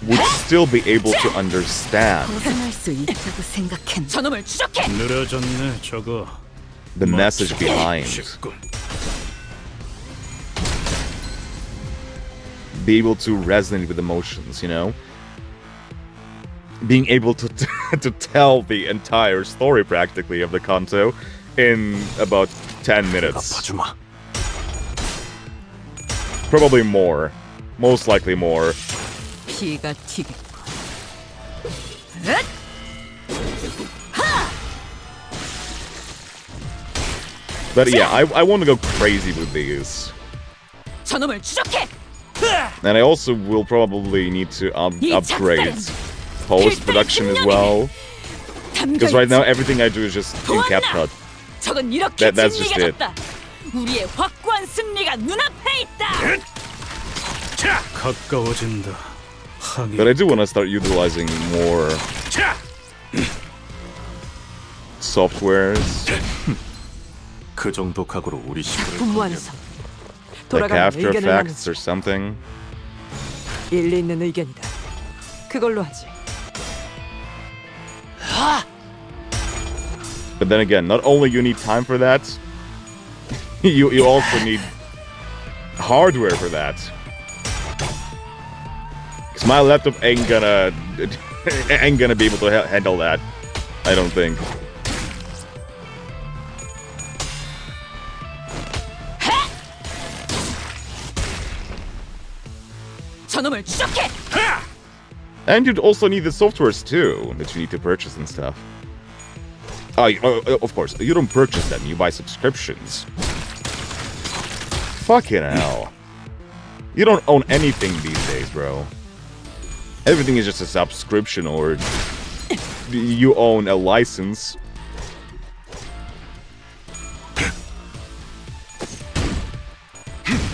would still be able to understand 벗어날 수 있다고 생각했나? 저놈을 추적해. 느려졌네 저거. the message behind. 쉽군. Be able to resonate with emotions, you know? Being able to to tell the entire story practically of the Canto in about 10 minutes. 대답하주마. Probably more. Most likely more. 피가 튀겠고. But yeah, I want to go crazy with these. 저놈을 추적해. And I also will probably need to upgrade post-production as well. Because right now everything I do is just in CapCut. 저건 이렇게 That's just it. 진리가 우리의 확고한 승리가 눈앞에 있다. 가까워진다. 항이. But I do want to start utilizing more softwares, 그 정도 각오로 우리 시간을 작품 보내면 완성. like 돌아가는 After 의견을 Effects 나누자. or something. 일리 있는 의견이다. 그걸로 하지. then again, not only you need time for that, you also need hardware for that. Cause my laptop ain't gonna be able to handle that. I don't think. 저놈을 추적해! And you'd also need the softwares too, that you need to purchase and stuff. Of course, you don't purchase them, you buy subscriptions. Fucking hell. You don't own anything these days, bro. Everything is just a subscription, or you own a license.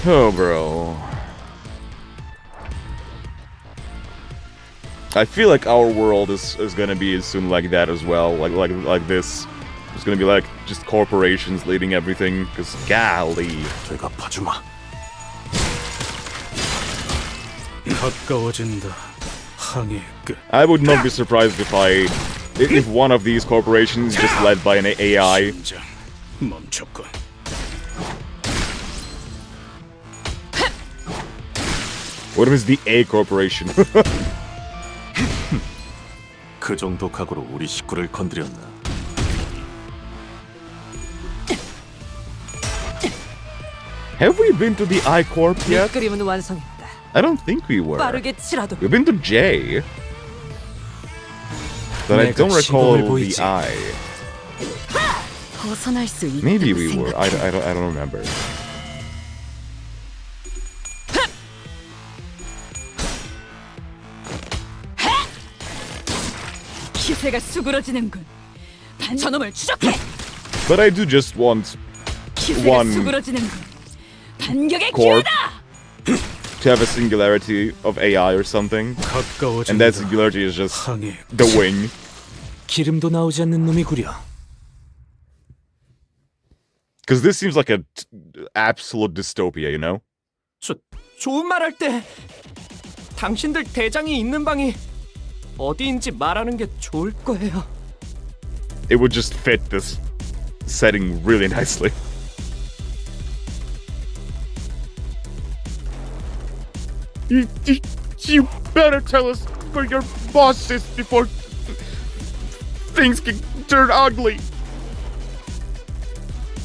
Oh, bro. I feel like our world is gonna be soon like that as well, like this. It's gonna be like just corporations leading everything. Cause golly, 내가 봐주마. 가까워진다. 항해의 끝. I would not be surprised if one of these corporations is just led by an AI. 심장 멈췄군. What if it's the A corporation? 그 정도 각오로 우리 식구를 건드렸나? Have we been to the I Corp 네 yet? 그림은 완성했다. I don't think we were. 빠르게 치라도. We've been to J, but I don't recall the I. 벗어날 수 있다고 Maybe we were. 생각해. I don't remember. 기세가 수그러지는군. 저놈을 추적해! But I do just want 기세가 one 수그러지는군. 반격의 corp 기회다! to have a singularity of AI or something, and that singularity is just 항해의 the wing. 기름도 나오지 않는 놈이구려. Because this seems like a absolute dystopia, you know? 좋은 말 할 때 당신들 대장이 있는 방이 어디인지 말하는 게 좋을 거예요. It would just fit this setting really nicely. You better tell us where your boss is before things can turn ugly.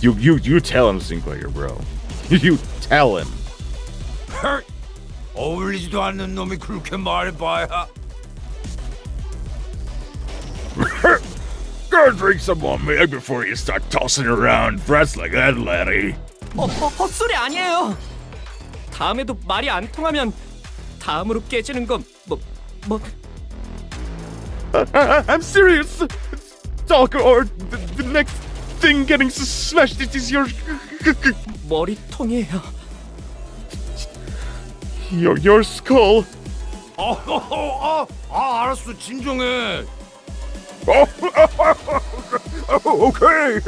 You tell him, Sinclair, bro. You tell him. 어울리지도 않는 놈이 그렇게 말해봐야. Go drink some more milk before you start tossing around threats like that, laddie. 헛소리 아니에요. 다음에도 말이 안 통하면 다음으로 깨지는 건 뭐 I'm serious. Talk or the next thing getting smashed is your 머리통이에요. your skull. 알았어, 진정해. Okay,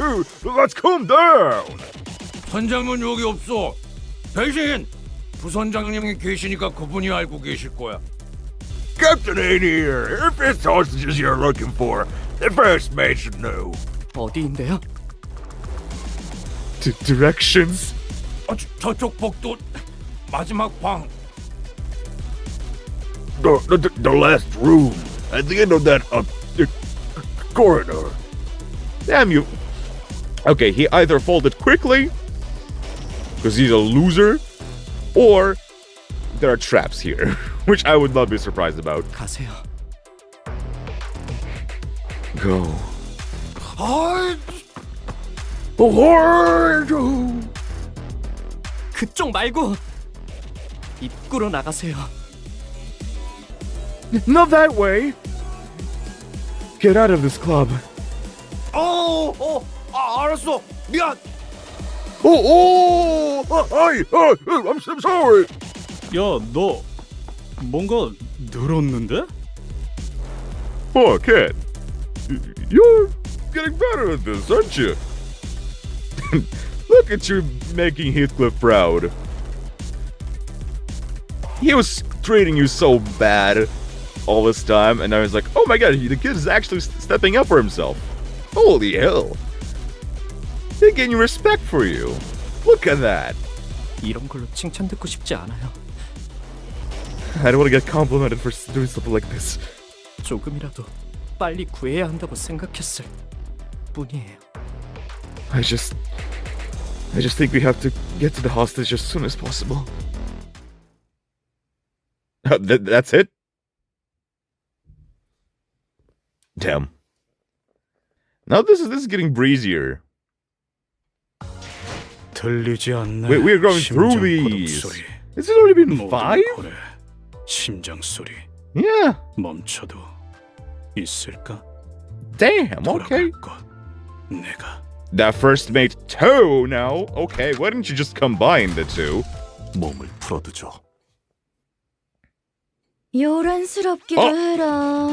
let's calm down. 선장은 여기 없어. 대신 부선장님이 계시니까 그분이 알고 계실 거야. Captain ain't here. If it's hostages you're looking for, the first mate should know. 어디인데요? Directions. 저쪽 복도 마지막 방. The last room at the end of that corridor. Damn you. Okay, he either folded quickly because he's a loser, or there are traps here, which I would not be surprised about. 가세요. Go. 그쪽 말고 입구로 나가세요. Not that way. Get out of this club. 알았어. 미안. I'm sorry. 야, 너 뭔가 늘었는데? Oh, kid. You're getting better at this, aren't you? Look at you making Heathcliff proud. He was treating you so bad all this time, and now he's like, oh my god, the kid is actually stepping up for himself. Holy hell. They gain respect for you. Look at that. 이런 걸로 칭찬 듣고 싶지 않아요. I don't want to get complimented for doing something like this. 조금이라도 빨리 구해야 한다고 생각했을 뿐이에요. I just think we have to get to the hostage as soon as possible. That's it? Damn. Now this is getting breezier. 들리지 않네. We're going through 심장 these. 고독 소리. This has already been 모든 5? 고래, 심장 소리 Yeah. 멈춰도 있을까? Damn, okay. 돌아갈 것 내가 That first mate 2 now. Okay, why didn't you just combine the two? 몸을 풀어두죠. 요란스럽기도 어? 해라.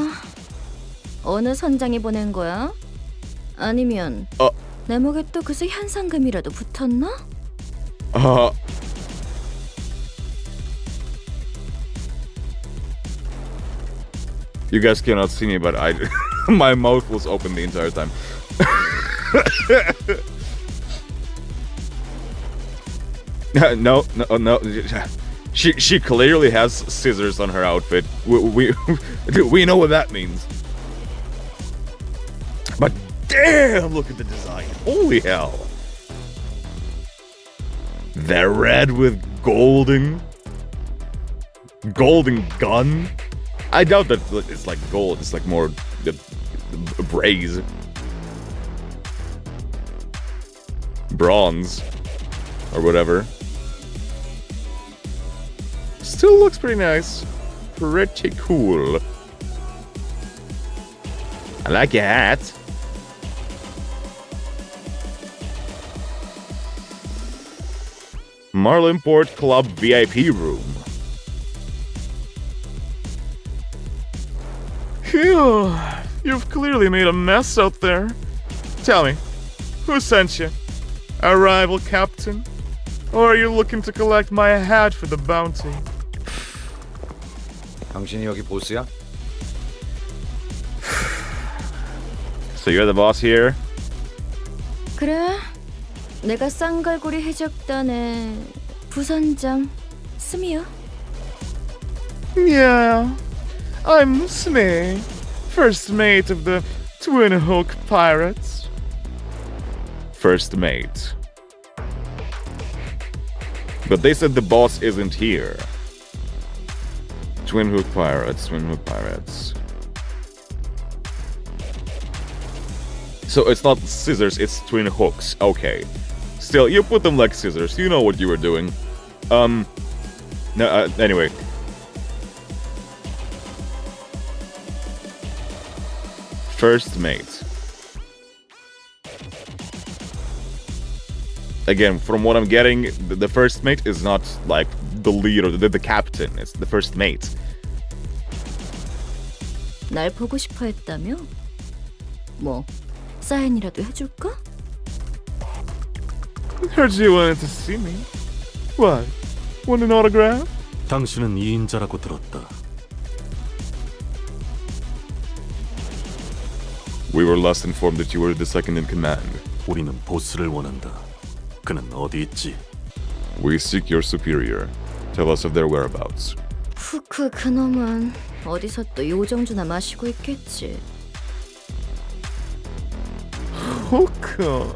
어느 선장이 보낸 거야? 아니면 내 목에 또 그새 현상금이라도 붙었나? You guys cannot see me, but my mouth was open the entire time. No. She clearly has scissors on her outfit. We know what that means. But damn, look at the design. Holy hell. The red with golden gun. I doubt that it's like gold. It's like more braze. Bronze. Or whatever. Still looks pretty nice. Pretty cool. I like your hat. Marlinport Club VIP room. Phew, you've clearly made a mess out there. Tell me, who sent you? A rival captain? Or are you looking to collect my hat for the bounty? 당신이 여기 보스야? So you're the boss here? 그래, 내가 쌍갈고리 해적단의 부선장 스미야. Yeah, I'm Smee, first mate of the Twinhook pirates. First mate. But they said the boss isn't here. Twinhook pirates. So it's not scissors, it's twin hooks. Okay. Still, you put them like scissors. You know what you were doing. No, anyway. First mate. Again, from what I'm getting, the first mate is not like the lead or the captain. It's the first mate. 날 보고 싶어 했다며? 뭐, 사인이라도 해줄까? Heard you wanted to see me. What? Want an autograph? 당신은 2인자라고 들었다. We were last informed that you were the second in command. 우리는 보스를 원한다. 그는 어디 있지? We seek your superior. Tell us of their whereabouts. 후크 그놈은 어디서 또 요정주나 마시고 있겠지. Hookah.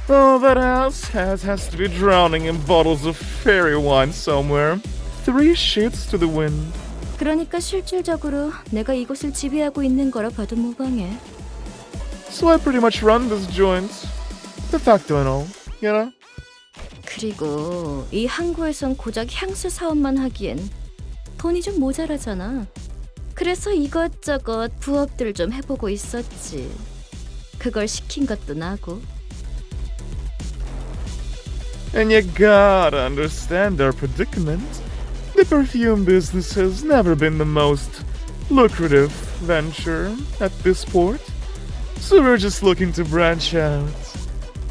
Oh, that asshat has to be drowning in bottles of fairy wine somewhere. 3 shits to the wind. 그러니까 실질적으로 내가 이곳을 지배하고 있는 거라 봐도 무방해. So I pretty much run this joint. De facto and all, you know? 그리고 이 항구에선 고작 향수 사업만 하기엔 돈이 좀 모자라잖아. 그래서 이것저것 부업들을 좀 해보고 있었지. 그걸 시킨 것도 나고. And you gotta understand our predicament. The perfume business has never been the most lucrative venture at this port. So we're just looking to branch out.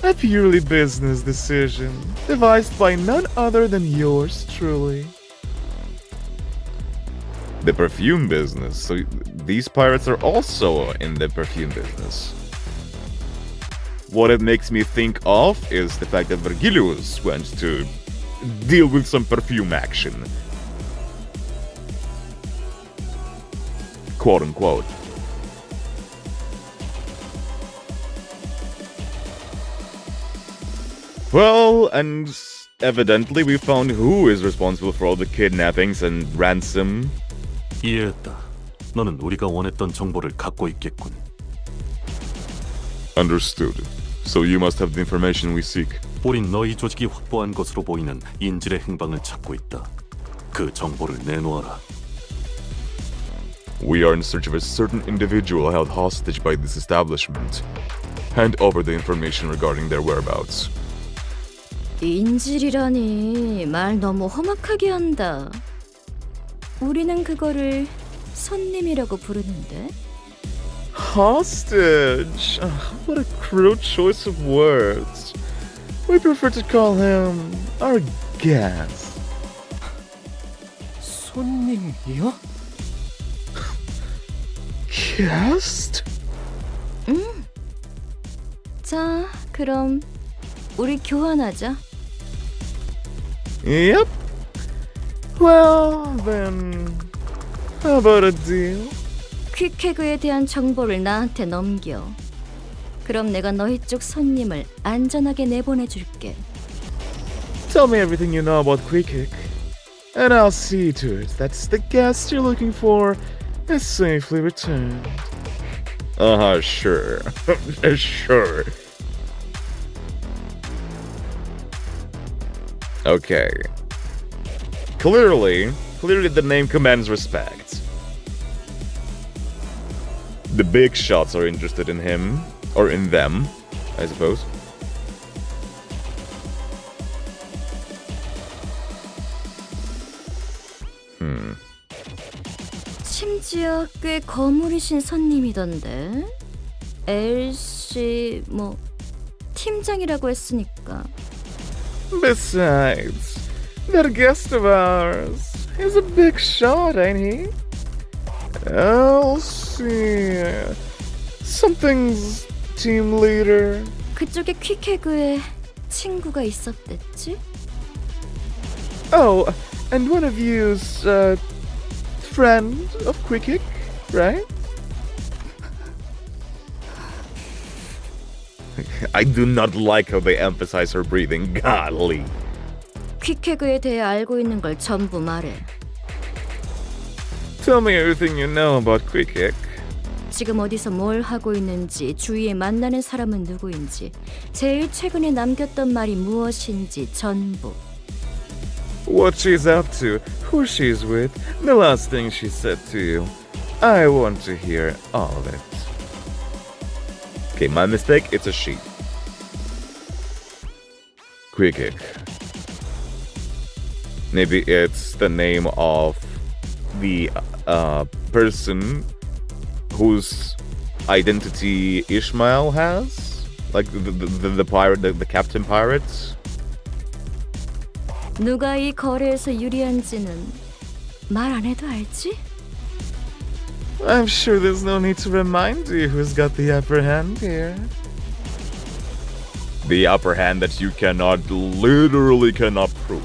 A purely business decision, devised by none other than yours truly. The perfume business. So these pirates are also in the perfume business. what it makes me think of is the fact that Vergilius went to deal with some perfume action. Quote unquote. Well, and evidently we found who is responsible for all the kidnappings and ransom. 이해했다. 너는 우리가 원했던 정보를 갖고 있겠군. Understood. So you must have the information we seek. 우린 너희 조직이 확보한 것으로 보이는 인질의 행방을 찾고 있다. 그 정보를 내놓아라. We are in search of a certain individual held hostage by this establishment. Hand over the information regarding their whereabouts. 인질이라니 말 너무 험악하게 한다. 우리는 그거를 손님이라고 부르는데. Hostage. What a crude choice of words. We prefer to call him our guest. 손님이요? Guest? 자, 그럼 우리 교환하자. Yep. Well, then, how about a deal? 퀵해그에 대한 정보를 나한테 넘겨. 그럼 내가 너희 쪽 손님을 안전하게 내보내줄게. Tell me everything you know about Twinhook, and I'll see to it that the guest you're looking for is safely returned. Sure. Sure. Okay. Clearly the name commands respect. The big shots are interested in him, or in them, I suppose. 심지어 꽤 거물이신 손님이던데. LC 팀장이라고 했으니까. Besides, that guest of ours is a big shot, ain't he? I'll see. Something's team leader. 그쪽에 퀵해그에 친구가 있었댔지? Oh, and one of you's friend of Twinhook, right? I do not like how they emphasize her breathing. Golly. 퀵해그에 대해 알고 있는 걸 전부 말해. Tell me everything you know about Twinhook. 지금 어디서 뭘 하고 있는지, 주위에 만나는 사람은 누구인지, 제일 최근에 남겼던 말이 무엇인지 전부. What she's up to, who she's with, the last thing she said to you. I want to hear all of it. Okay, my mistake, it's a she. Twinhook. Maybe it's the name of the person whose identity Ishmael has? Like the pirate, the captain pirate? 누가 이 거래에서 유리한지는 말 안 해도 알지? I'm sure there's no need to remind you who's got the upper hand here. The upper hand that you literally cannot prove.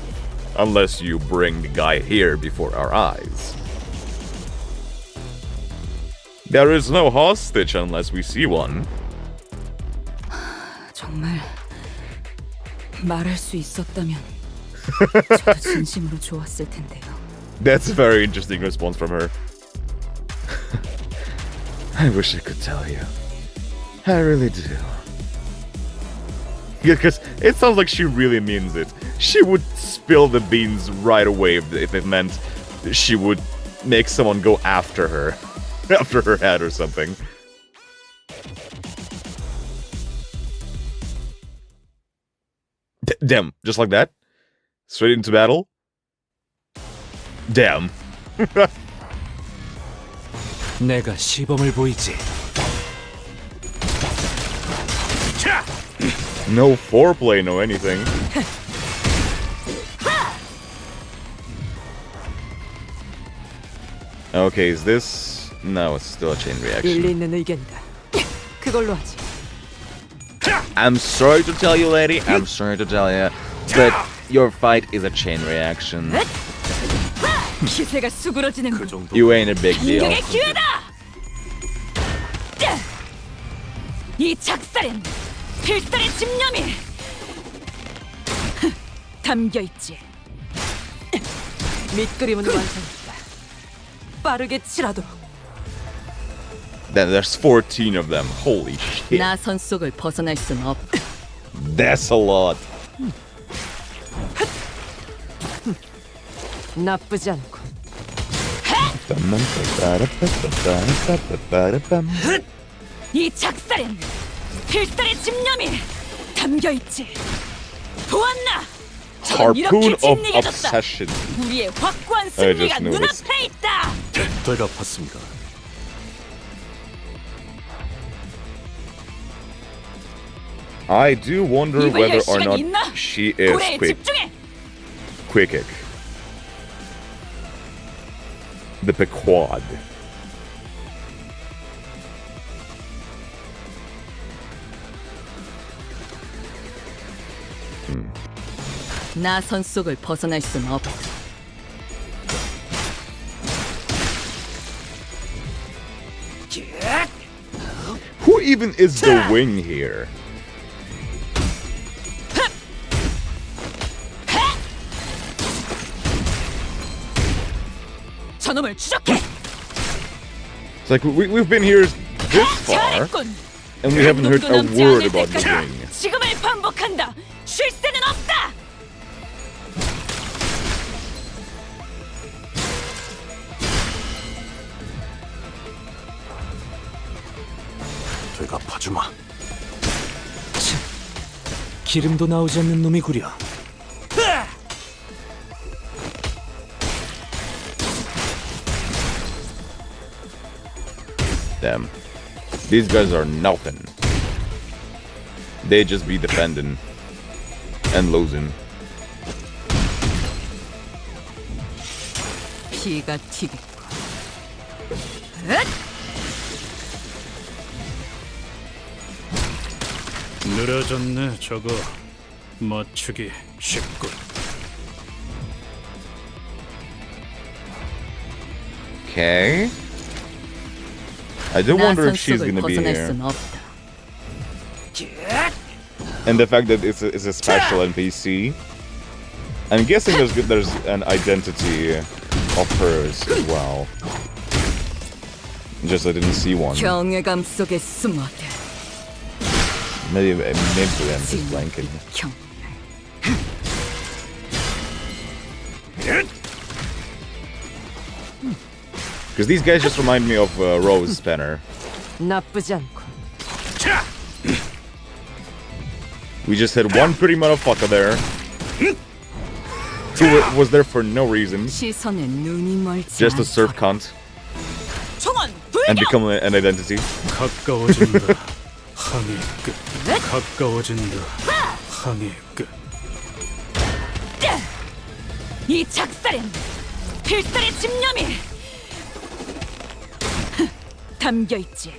Unless you bring the guy here before our eyes. There is no hostage unless we see one. 정말 말할 수 있었다면 저도 진심으로 좋았을 텐데요. That's a very interesting response from her. I wish I could tell you. I really do. Yeah, because it sounds like she really means it. She would spill the beans right away if it meant she would make someone go after her. After her head or something. Damn, just like that? Straight into battle? Damn. 내가 시범을 보이지. No foreplay, no anything. Okay, is this... No, it's still a chain reaction. 일리 있는 의견이다. 그걸로 하지. I'm sorry to tell you, lady. I'm sorry to tell you, but your fight is a chain reaction. 기세가 수그러지는 그 정도. You ain't a big deal. 반격의 기회다. 이 작살엔 필살의 집념이 담겨 있지. 밑그림은 완성했다. 빠르게 치라도록. Then there's 14 of them. Holy shit. 나선 속을 벗어날 순 없다. That's a lot. 나쁘지 않고. 이 작살엔 필살의 집념이 담겨 있지. 보았나? Harpoon of Obsession. 우리의 확고한 I 승리가 just noticed. 눈앞에 있다. 되갚았습니다. I do wonder 이걸 whether 열 or 시간이 not 있나? she is 고래에 quick. 집중해. Quick. The Pequod. 나선 속을 벗어날 순 없다. Who even is the wing here? 저놈을 추적해. It's like we've been here this far, 잘했군. and we haven't heard 놈도 a 남지 word 않을 about the 때까지 wing. 지금을 반복한다. 쉴 새는 없다. 되갚아주마. 기름도 나오지 않는 놈이구려. Damn. These guys are nothing. They just be defending and losing. 피가 튀겠고. 느려졌네 저거. 맞추기 쉽군. Okay. I do wonder 나선 if she's 속을 gonna be 벗어날 here. 순 없다. And the fact that it's a special NPC. I'm guessing there's an identity of hers as well. Just I didn't see one. 경외감 속에 숨어들. Maybe I'm just blanking. 경. Because these guys just remind me of Rose Spanner. 나쁘지 않고. We just had one pretty motherfucker there. Who was there for no reason. 시선에 눈이 멀지 Just to 않도록. serve cunt 총원 and 불격. become an identity. 가까워진다. 항해 끝. 가까워진다. 항해 끝. 이 작살엔 필살의 집념이 담겨 있지.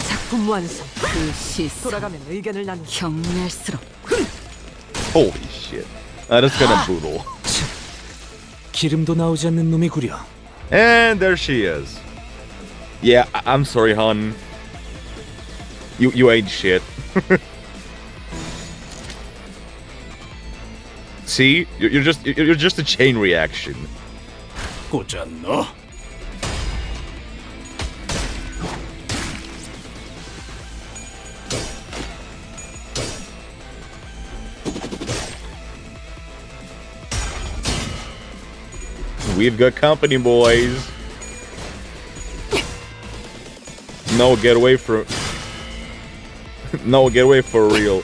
작품 완성. 그 시선 돌아가면 의견을 나누. 경멸스럽. Holy shit. That's kind of brutal. 기름도 나오지 않는 놈이구려. And there she is. Yeah, I'm sorry, hon. You ain't shit. See, you're just a chain reaction. 꽂았노? We've got company, boys. No, get away from. No, get away for real.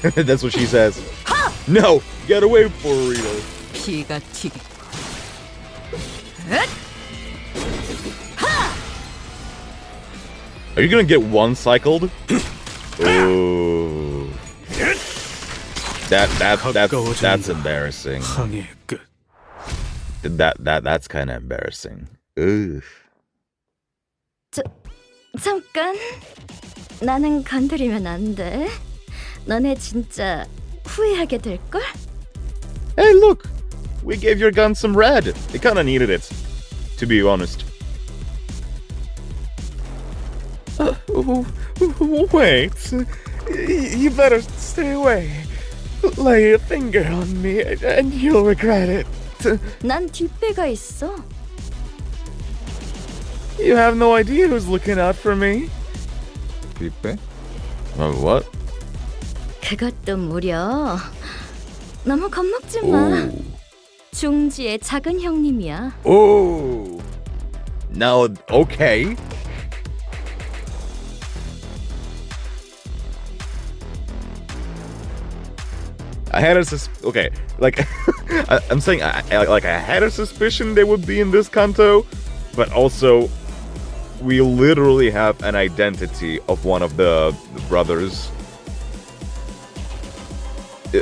That's what she says. No, get away for real. 피가 튀겠고. Are you gonna get one cycled? Ooh. That's embarrassing. 항해 끝. That's kind of embarrassing. Oof. 잠깐. 나는 건드리면 안 돼. 너네 진짜 후회하게 될걸? Hey, look! We gave your gun some red. It kinda needed it, to be honest. Wait. You better stay away. Lay your finger on me and you'll regret it. 난 뒷배가 있어. You have no idea who's looking out for me. 뒷배? What? 그것도 무려. 너무 겁먹지 마. 중지의 작은 형님이야. Oh. Now, okay. I had a okay, like I'm saying, I had a suspicion they would be in this Canto, but also we literally have an identity of one of the brothers.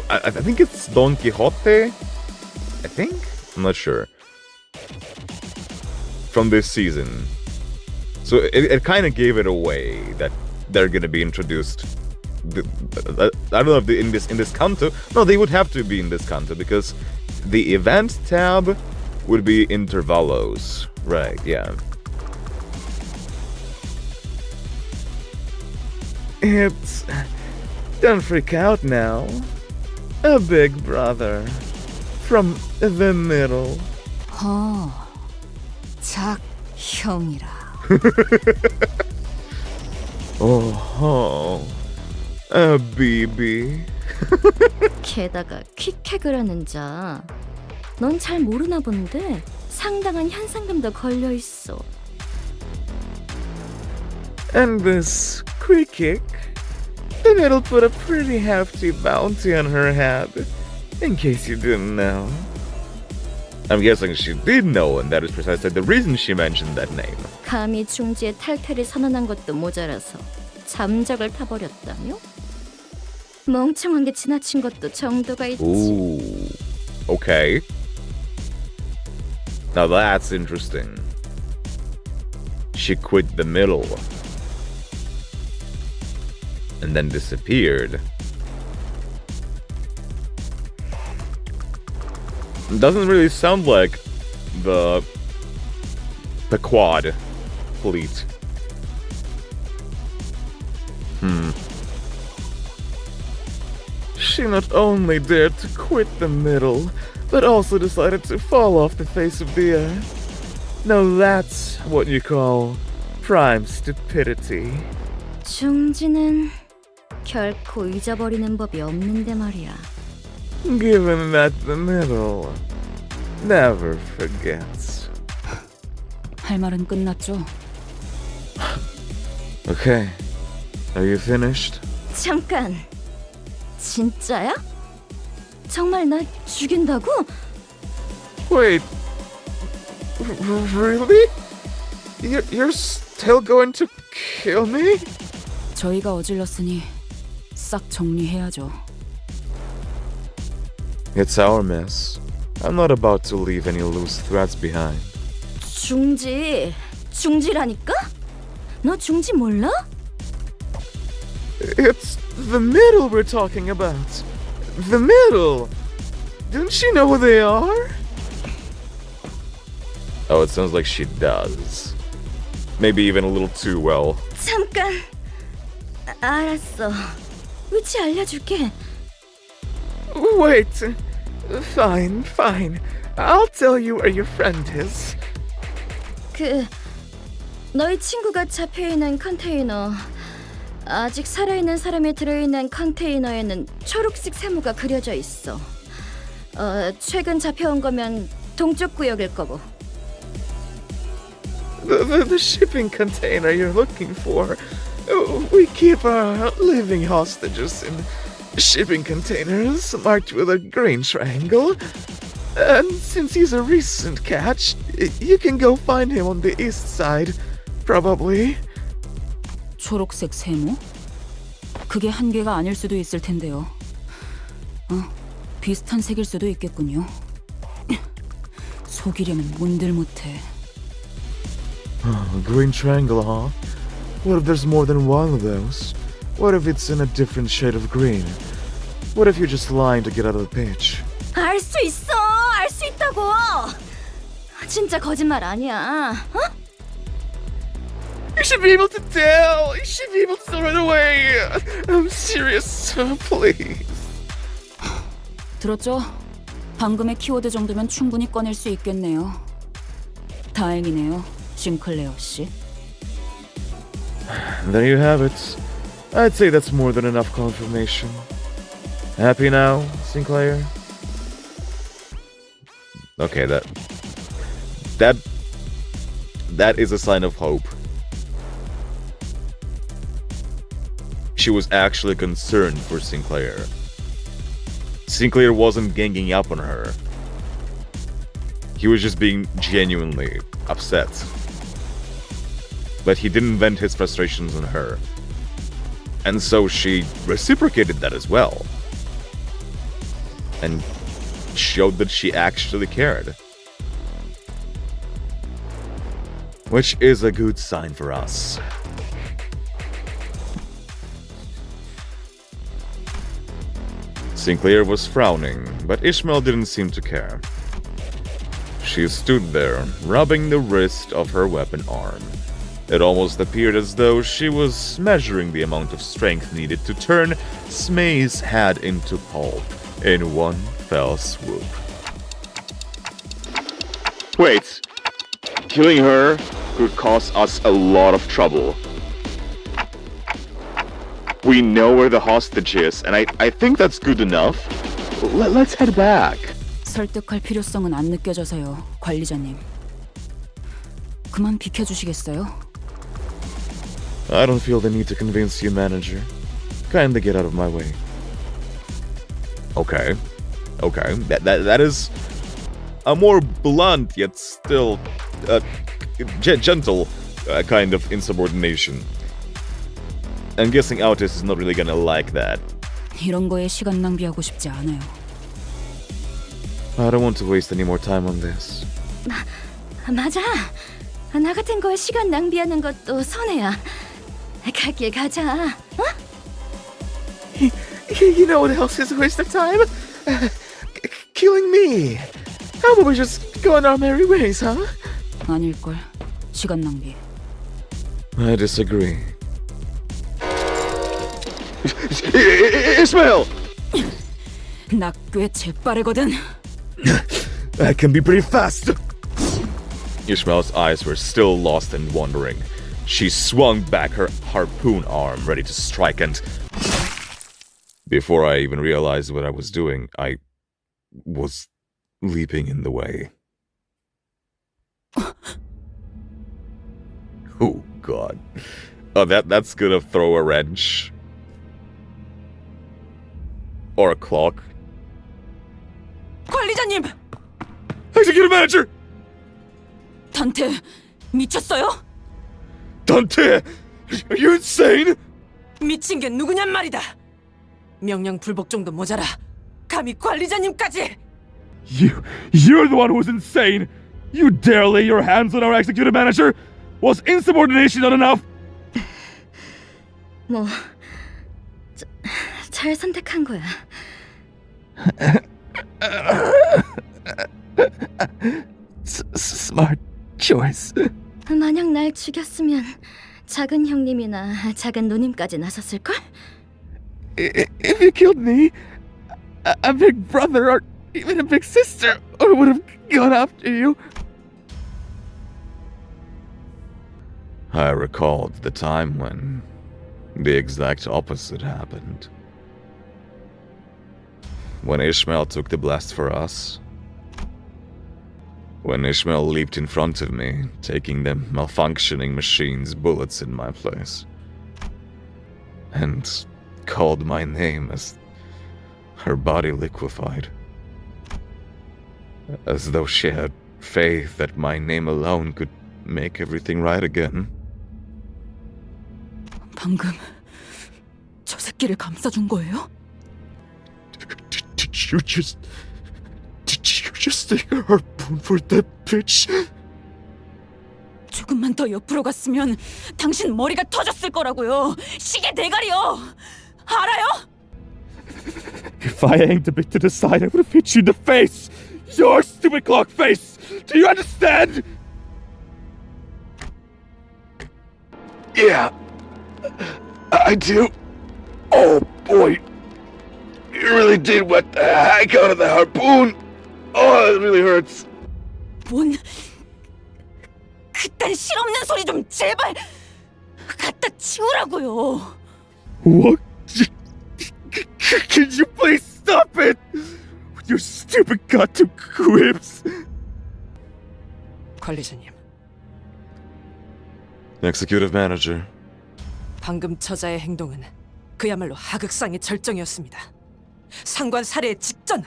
I think it's Don Quixote. I think, I'm not sure. From this season, so it kind of gave it away that they're gonna be introduced. I don't know if in this Canto. No, they would have to be in this Canto because the event tab would be intervalos, right? Yeah. It's don't freak out now. A big brother from the middle. 작형이라. Oh, a BB. 게다가 퀵핵을 하는 자. 넌 잘 모르나 본데 상당한 현상금도 걸려 있어. And this quick kick, then it'll put a pretty hefty bounty on her head. In case you didn't know. I'm guessing she did know, and that is precisely the reason she mentioned that name. 감히 중지의 탈퇴를 선언한 것도 모자라서 잠적을 타버렸다며? 멍청한 게 지나친 것도 정도가 있지. Ooh, okay. Now that's interesting. She quit the middle and then disappeared. Doesn't really sound like the quad fleet. She not only dared to quit the middle, but also decided to fall off the face of the earth. Now that's what you call prime stupidity. 중지는 결코 잊어버리는 법이 없는데 말이야. Given that the middle never forgets. 할 말은 끝났죠? Okay, are you finished? 잠깐. 진짜야? 정말 나 죽인다고? Wait, really? You're still going to kill me? 저희가 어질렀으니 싹 정리해야죠. It's our mess. I'm not about to leave any loose threads behind. 중지라니까? 너 중지 몰라? It's the middle we're talking about. The middle! Didn't she know who they are? Oh, it sounds like she does. Maybe even a little too well. 잠깐. 알았어. 위치 알려줄게. Wait. Fine. I'll tell you where your friend is. 너희 친구가 잡혀있는 컨테이너. 아직 살아있는 사람이 들어있는 컨테이너에는 초록색 세모가 그려져 있어. 최근 잡혀온 거면 동쪽 구역일 거고. The shipping container you're looking for. We keep our living hostages in shipping containers marked with a green triangle. And since he's a recent catch, you can go find him on the east side, probably. 초록색 세모? 그게 한 개가 아닐 수도 있을 텐데요. 비슷한 색일 수도 있겠군요. 속이려면 뭔들 못해. Oh, green triangle, huh? What if there's more than one of those? What if it's in a different shade of green? What if you're just lying to get out of the pitch? 알 수 있어. 알 수 있다고. 진짜 거짓말 아니야. 어? You should be able to tell. You should be able to throw it away. I'm serious. Please. 들었죠? 방금의 키워드 정도면 충분히 꺼낼 수 있겠네요. 다행이네요, 싱클레어 씨. There you have it. I'd say that's more than enough confirmation. Happy now, Sinclair? Okay, that is a sign of hope. She was actually concerned for Sinclair. Sinclair wasn't ganging up on her. He was just being genuinely upset. But he didn't vent his frustrations on her. And so she reciprocated that as well. And showed that she actually cared. Which is a good sign for us. Sinclair was frowning, but Ishmael didn't seem to care. She stood there, rubbing the wrist of her weapon arm. It almost appeared as though she was measuring the amount of strength needed to turn Smay's head into pulp in one fell swoop. Wait, killing her could cause us a lot of trouble. We know where the hostage is, and I think that's good enough. Let's head back. 설득할 필요성은 안 느껴져서요, 관리자님. 그만 비켜주시겠어요? I don't feel the need to convince you, manager. Kindly get out of my way. Okay. That is a more blunt yet still gentle kind of insubordination. I'm guessing Autis is not really gonna like that. 이런 거에 시간 낭비하고 싶지 않아요. I don't want to waste any more time on this. 맞아. 나 같은 거에 시간 낭비하는 것도 손해야. 갈 길 가자. 어? You know what else is a waste of time? Killing me. How about we just go on our merry ways, huh? 아닐걸. 시간 낭비. I disagree. Ishmael! 나 꽤 재빠르거든. I can be pretty fast. Ishmael's eyes were still lost and wandering. She swung back her harpoon arm, ready to strike, and before I even realized what I was doing, I was leaping in the way. Oh God! Oh, that's gonna throw a wrench or a clock. 관리자님! Executive manager! 단테, 미쳤어요? Dante! Are you insane? 미친 게 누구냔 말이다. 명령 불복 정도 모자라. 감히 관리자님까지! You're the one who's insane! You dare lay your hands on our executive manager? Was insubordination not enough? 뭐, 잘 선택한 거야. Smart choice. 만약 날 죽였으면 작은 형님이나 작은 누님까지 나섰을걸? If you killed me, a big brother or even a big sister would have gone after you. I recalled the time when the exact opposite happened. When Ishmael took the blast for us. When Ishmael leaped in front of me, taking the malfunctioning machine's bullets in my place. And called my name as her body liquefied. As though she had faith that my name alone could make everything right again. 방금 저 새끼를 감싸준 거예요? Did you just take a harpoon for that bitch? 조금만 더 옆으로 갔으면 당신 머리가 터졌을 거라고요. 시계 대가리요. 알아요? If I aimed a bit to the side, I would have hit you in the face! Your stupid clock face! Do you understand? Yeah, I do. Oh boy, you really did wet the heck out of the harpoon. Oh, it really hurts. 뭔 그딴 실없는 소리 좀 제발 갖다 치우라고요. What? Can you please stop it? With your stupid goddamn quips. 관리자님, Executive Manager. 방금 처자의 행동은 그야말로 하극상의 절정이었습니다. 상관 살해 직전!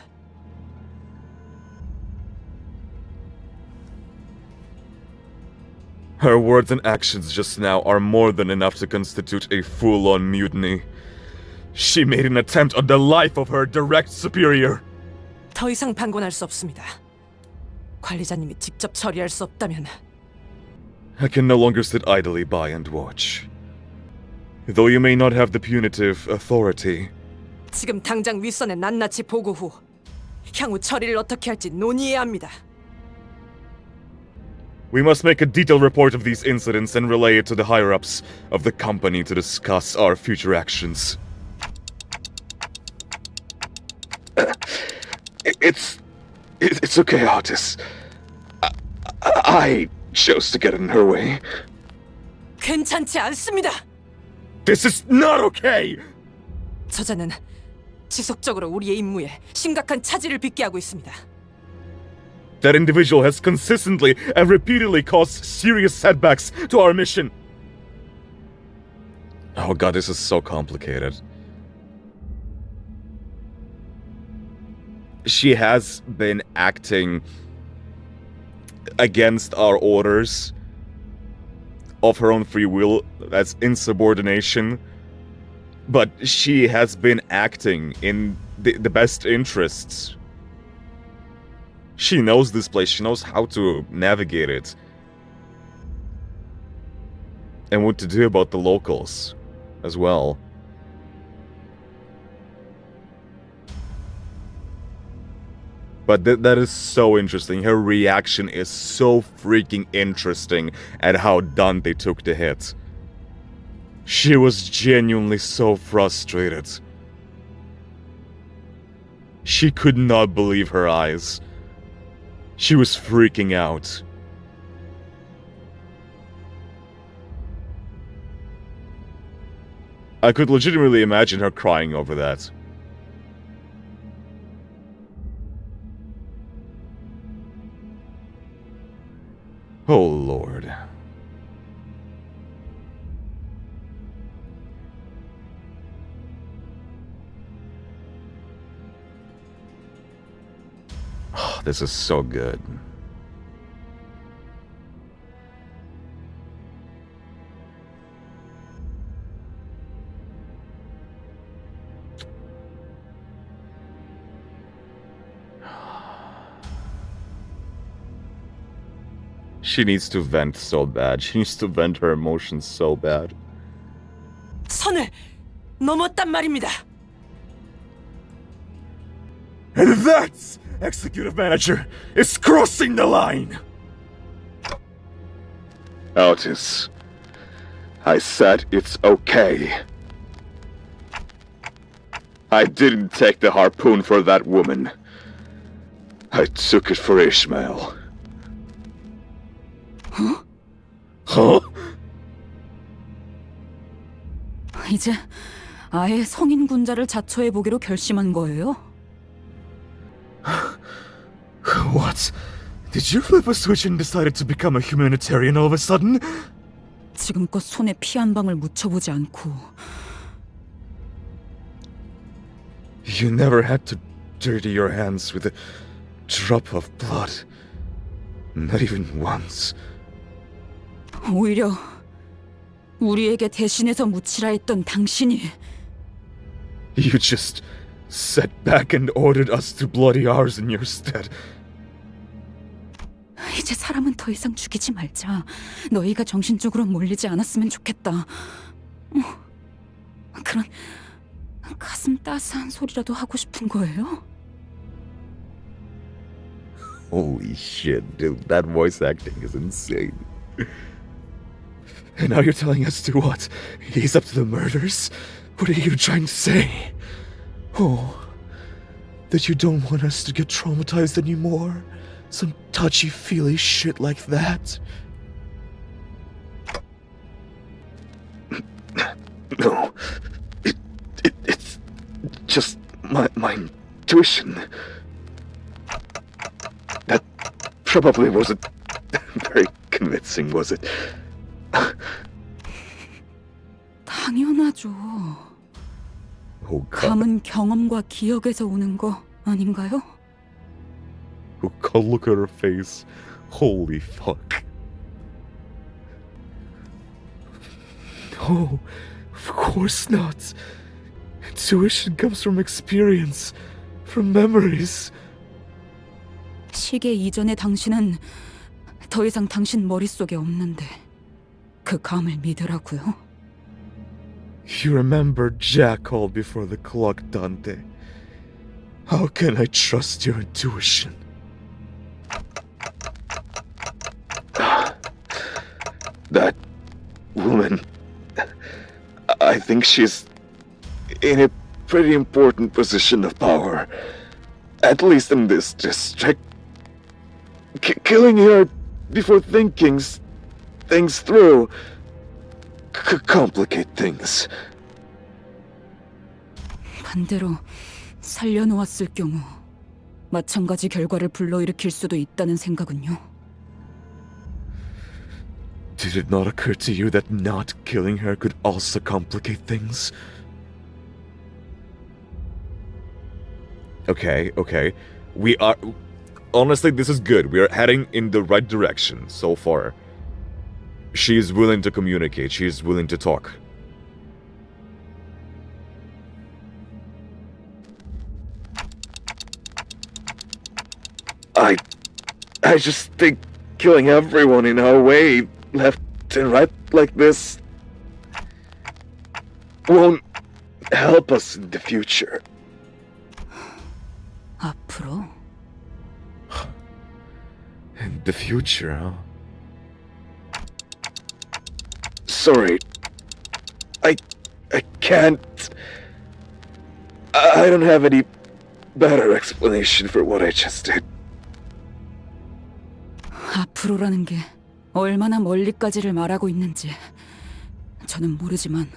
Her words and actions just now are more than enough to constitute a full-on mutiny. She made an attempt on the life of her direct superior. 더 이상 방관할 수 없습니다. 관리자님이 직접 처리할 수 없다면 I can no longer sit idly by and watch. Though you may not have the punitive authority, 지금 당장 윗선에 낱낱이 보고 후 향후 처리를 어떻게 할지 논의해야 합니다. we must make a detailed report of these incidents and relay it to the higher-ups of the company to discuss our future actions. It's okay, Otis. I chose to get in her way. 괜찮지 않습니다. This is not okay! 저자는 지속적으로 우리의 임무에 심각한 차질을 빚게 하고 있습니다. That individual has consistently and repeatedly caused serious setbacks to our mission. Oh god, this is so complicated. She has been acting against our orders of her own free will. That's insubordination. But she has been acting in the best interests. She knows this place, she knows how to navigate it. And what to do about the locals as well. But that is so interesting. Her reaction is so freaking interesting at how Dante took the hit. She was genuinely so frustrated. She could not believe her eyes. She was freaking out. I could legitimately imagine her crying over that. Oh Lord. Oh, this is so good. She needs to vent so bad. She needs to vent her emotions so bad. 선을 넘었단 말입니다. And that, Executive Manager, is crossing the line! Otis, I said it's okay. I didn't take the harpoon for that woman. I took it for Ishmael. Huh? 이제 아예 성인 군자를 자처해 보기로 결심한 거예요? What? Did you flip a switch and decided to become a humanitarian all of a sudden? 지금껏 손에 피 한 방울 묻혀보지 않고 You never had to dirty your hands with a drop of blood. Not even once. 오히려 우리에게 대신해서 묻히라 했던 당신이 You just sat back and ordered us to bloody ours in your stead. 이제 사람은 더 이상 죽이지 말자. 너희가 정신적으로 몰리지 않았으면 좋겠다. 그런 가슴 따스한 소리라도 하고 싶은 거예요? Holy shit, dude, that voice acting is insane. And now you're telling us to what? He's up to the murders? What are you trying to say? Oh, that you don't want us to get traumatized anymore? Some touchy-feely shit like that? No, it's just my intuition. That probably wasn't very convincing, was it? 당연하죠. Oh god. 감은 경험과 기억에서 오는 거 아닌가요? Oh god, look at her face. Holy fuck. No, of course not. Intuition comes from experience, from memories. 시계 이전의 당신은 더 이상 당신 머릿속에 없는데 그 감을 믿으라고요? You remember Jack called before the clock, Dante. How can I trust your intuition? That woman, I think she's in a pretty important position of power, at least in this district. Killing her before thinking things through could complicate things. 반대로 살려놓았을 경우 마찬가지 결과를 불러일으킬 수도 있다는 생각은요? Did it not occur to you that not killing her could also complicate things? Okay. We are... Honestly, this is good. We are heading in the right direction so far. She is willing to communicate. She is willing to talk. I just think killing everyone in our way, left and right like this, won't help us in the future. 앞으로? In the future, huh? Sorry. I can't... I don't have any better explanation for what I just did. 앞으로라는 게 얼마나 멀리까지를 말하고 있는지 저는 모르지만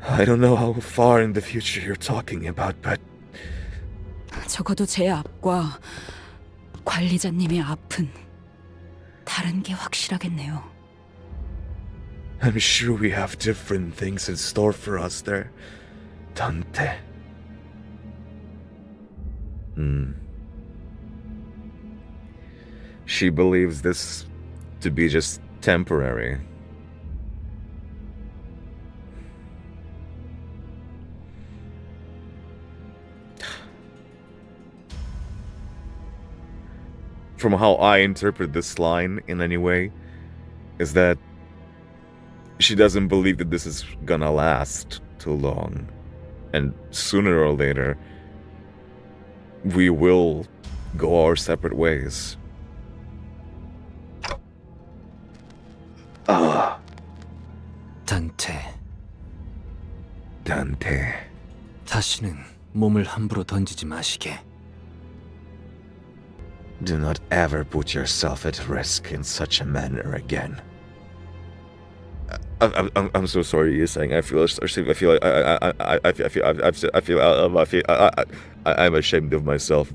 I don't know how far in the future you're talking about, but... 적어도 제 앞과 관리자님의 앞은 다른 게 확실하겠네요. I'm sure we have different things in store for us there, Dante. She believes this to be just temporary. From how I interpret this line in any way, is that she doesn't believe that this is gonna last too long. And sooner or later, we will go our separate ways. Dante. 다시는 몸을 함부로 던지지 마시게. Do not ever put yourself at risk in such a manner again. I'm so sorry. You're saying I'm ashamed of myself.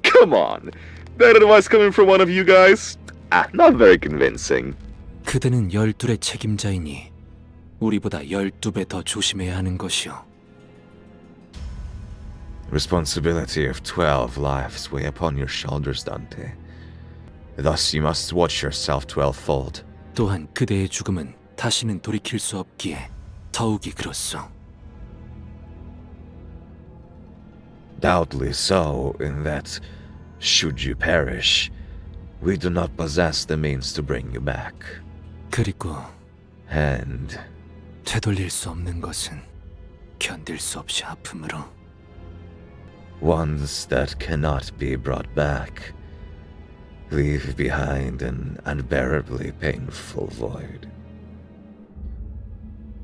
Come on, that advice coming from one of you guys? Not very convincing. 그대는 12의 책임자이니 우리보다 12배 더 조심해야 하는 것이오. Responsibility of 12 lives weigh upon your shoulders, Dante. Thus you must watch yourself 12-fold. 또한 그대의 죽음은 다시는 돌이킬 수 없기에 더욱이 그렇소. Doubtly so, in that, should you perish, we do not possess the means to bring you back. 그리고 And 되돌릴 수 없는 것은 견딜 수 없이 아픔으로. ones that cannot be brought back leave behind an unbearably painful void.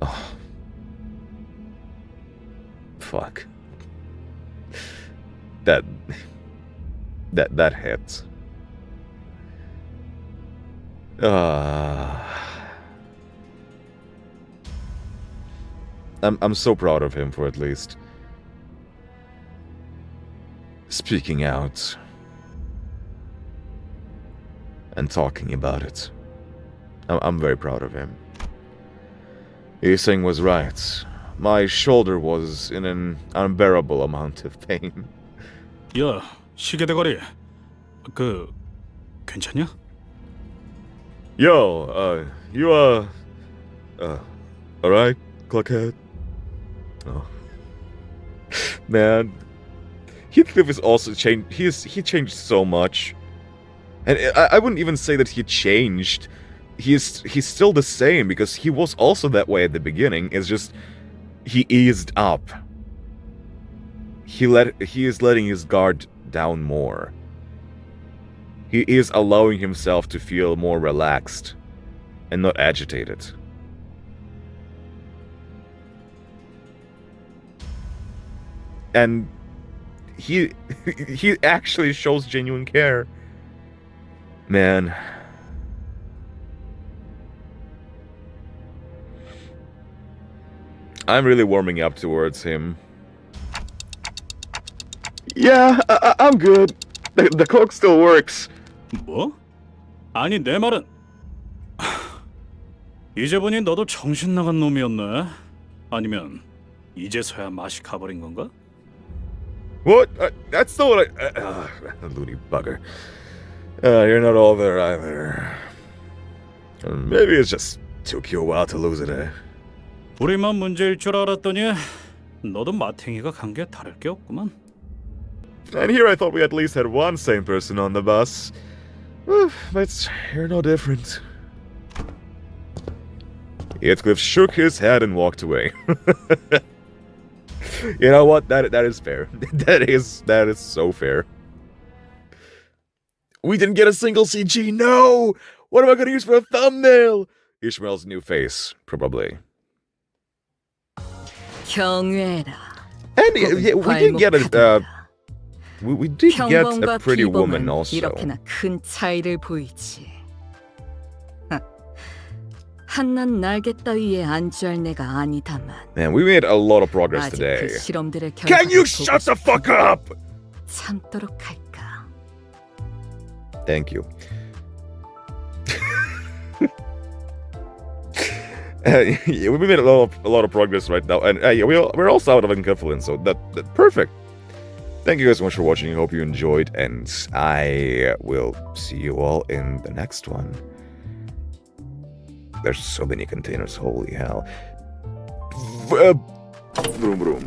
Oh. Fuck. That hits. I'm so proud of him for at least speaking out and talking about it. I'm very proud of him. Ising was right. My shoulder was in an unbearable amount of pain. 야, 시계대가리. 괜찮냐? Yo, you, alright, Cluckhead? Oh. Man, Heathcliff is also changed. He changed so much. And I wouldn't even say that he changed. He's still the same, because he was also that way at the beginning. It's just, he eased up. He is letting his guard down more. He is allowing himself to feel more relaxed and not agitated. And he actually shows genuine care. Man. I'm really warming up towards him. Yeah, I'm good. The cloak still works. 뭐? 아니 내 말은 이제 보니 너도 정신 나간 놈이었네. 아니면 이제서야 맛이 가버린 건가? What? That's not what loony bugger. You're not all there either. Maybe it just took you a while to lose it, eh? 우리만 문제일 줄 알았더니 너도 마탱이가 간 게 다를 게 없구만. And here I thought we at least had one sane person on the bus. But you're no different. Heathcliff shook his head and walked away. You know what? That is fair. That is so fair. We didn't get a single CG. No! What am I gonna use for a thumbnail? Ishmael's new face, probably. 경외라. And yeah, we did get a we did get a pretty woman also. 이렇게나 큰 차이를 보이지. 한낱 날개 따위에 안주할 내가 아니다만. Man, we made a lot of progress 아직 today. 그 실험들의 Can you shut the fuck up? 참도록 할까? Thank you. Yeah, we made a lot of progress right now, and yeah, we're also out of enkephalin, so that perfect. Thank you guys so much for watching. I hope you enjoyed, and I will see you all in the next one. There's so many containers, holy hell. Vroom vroom.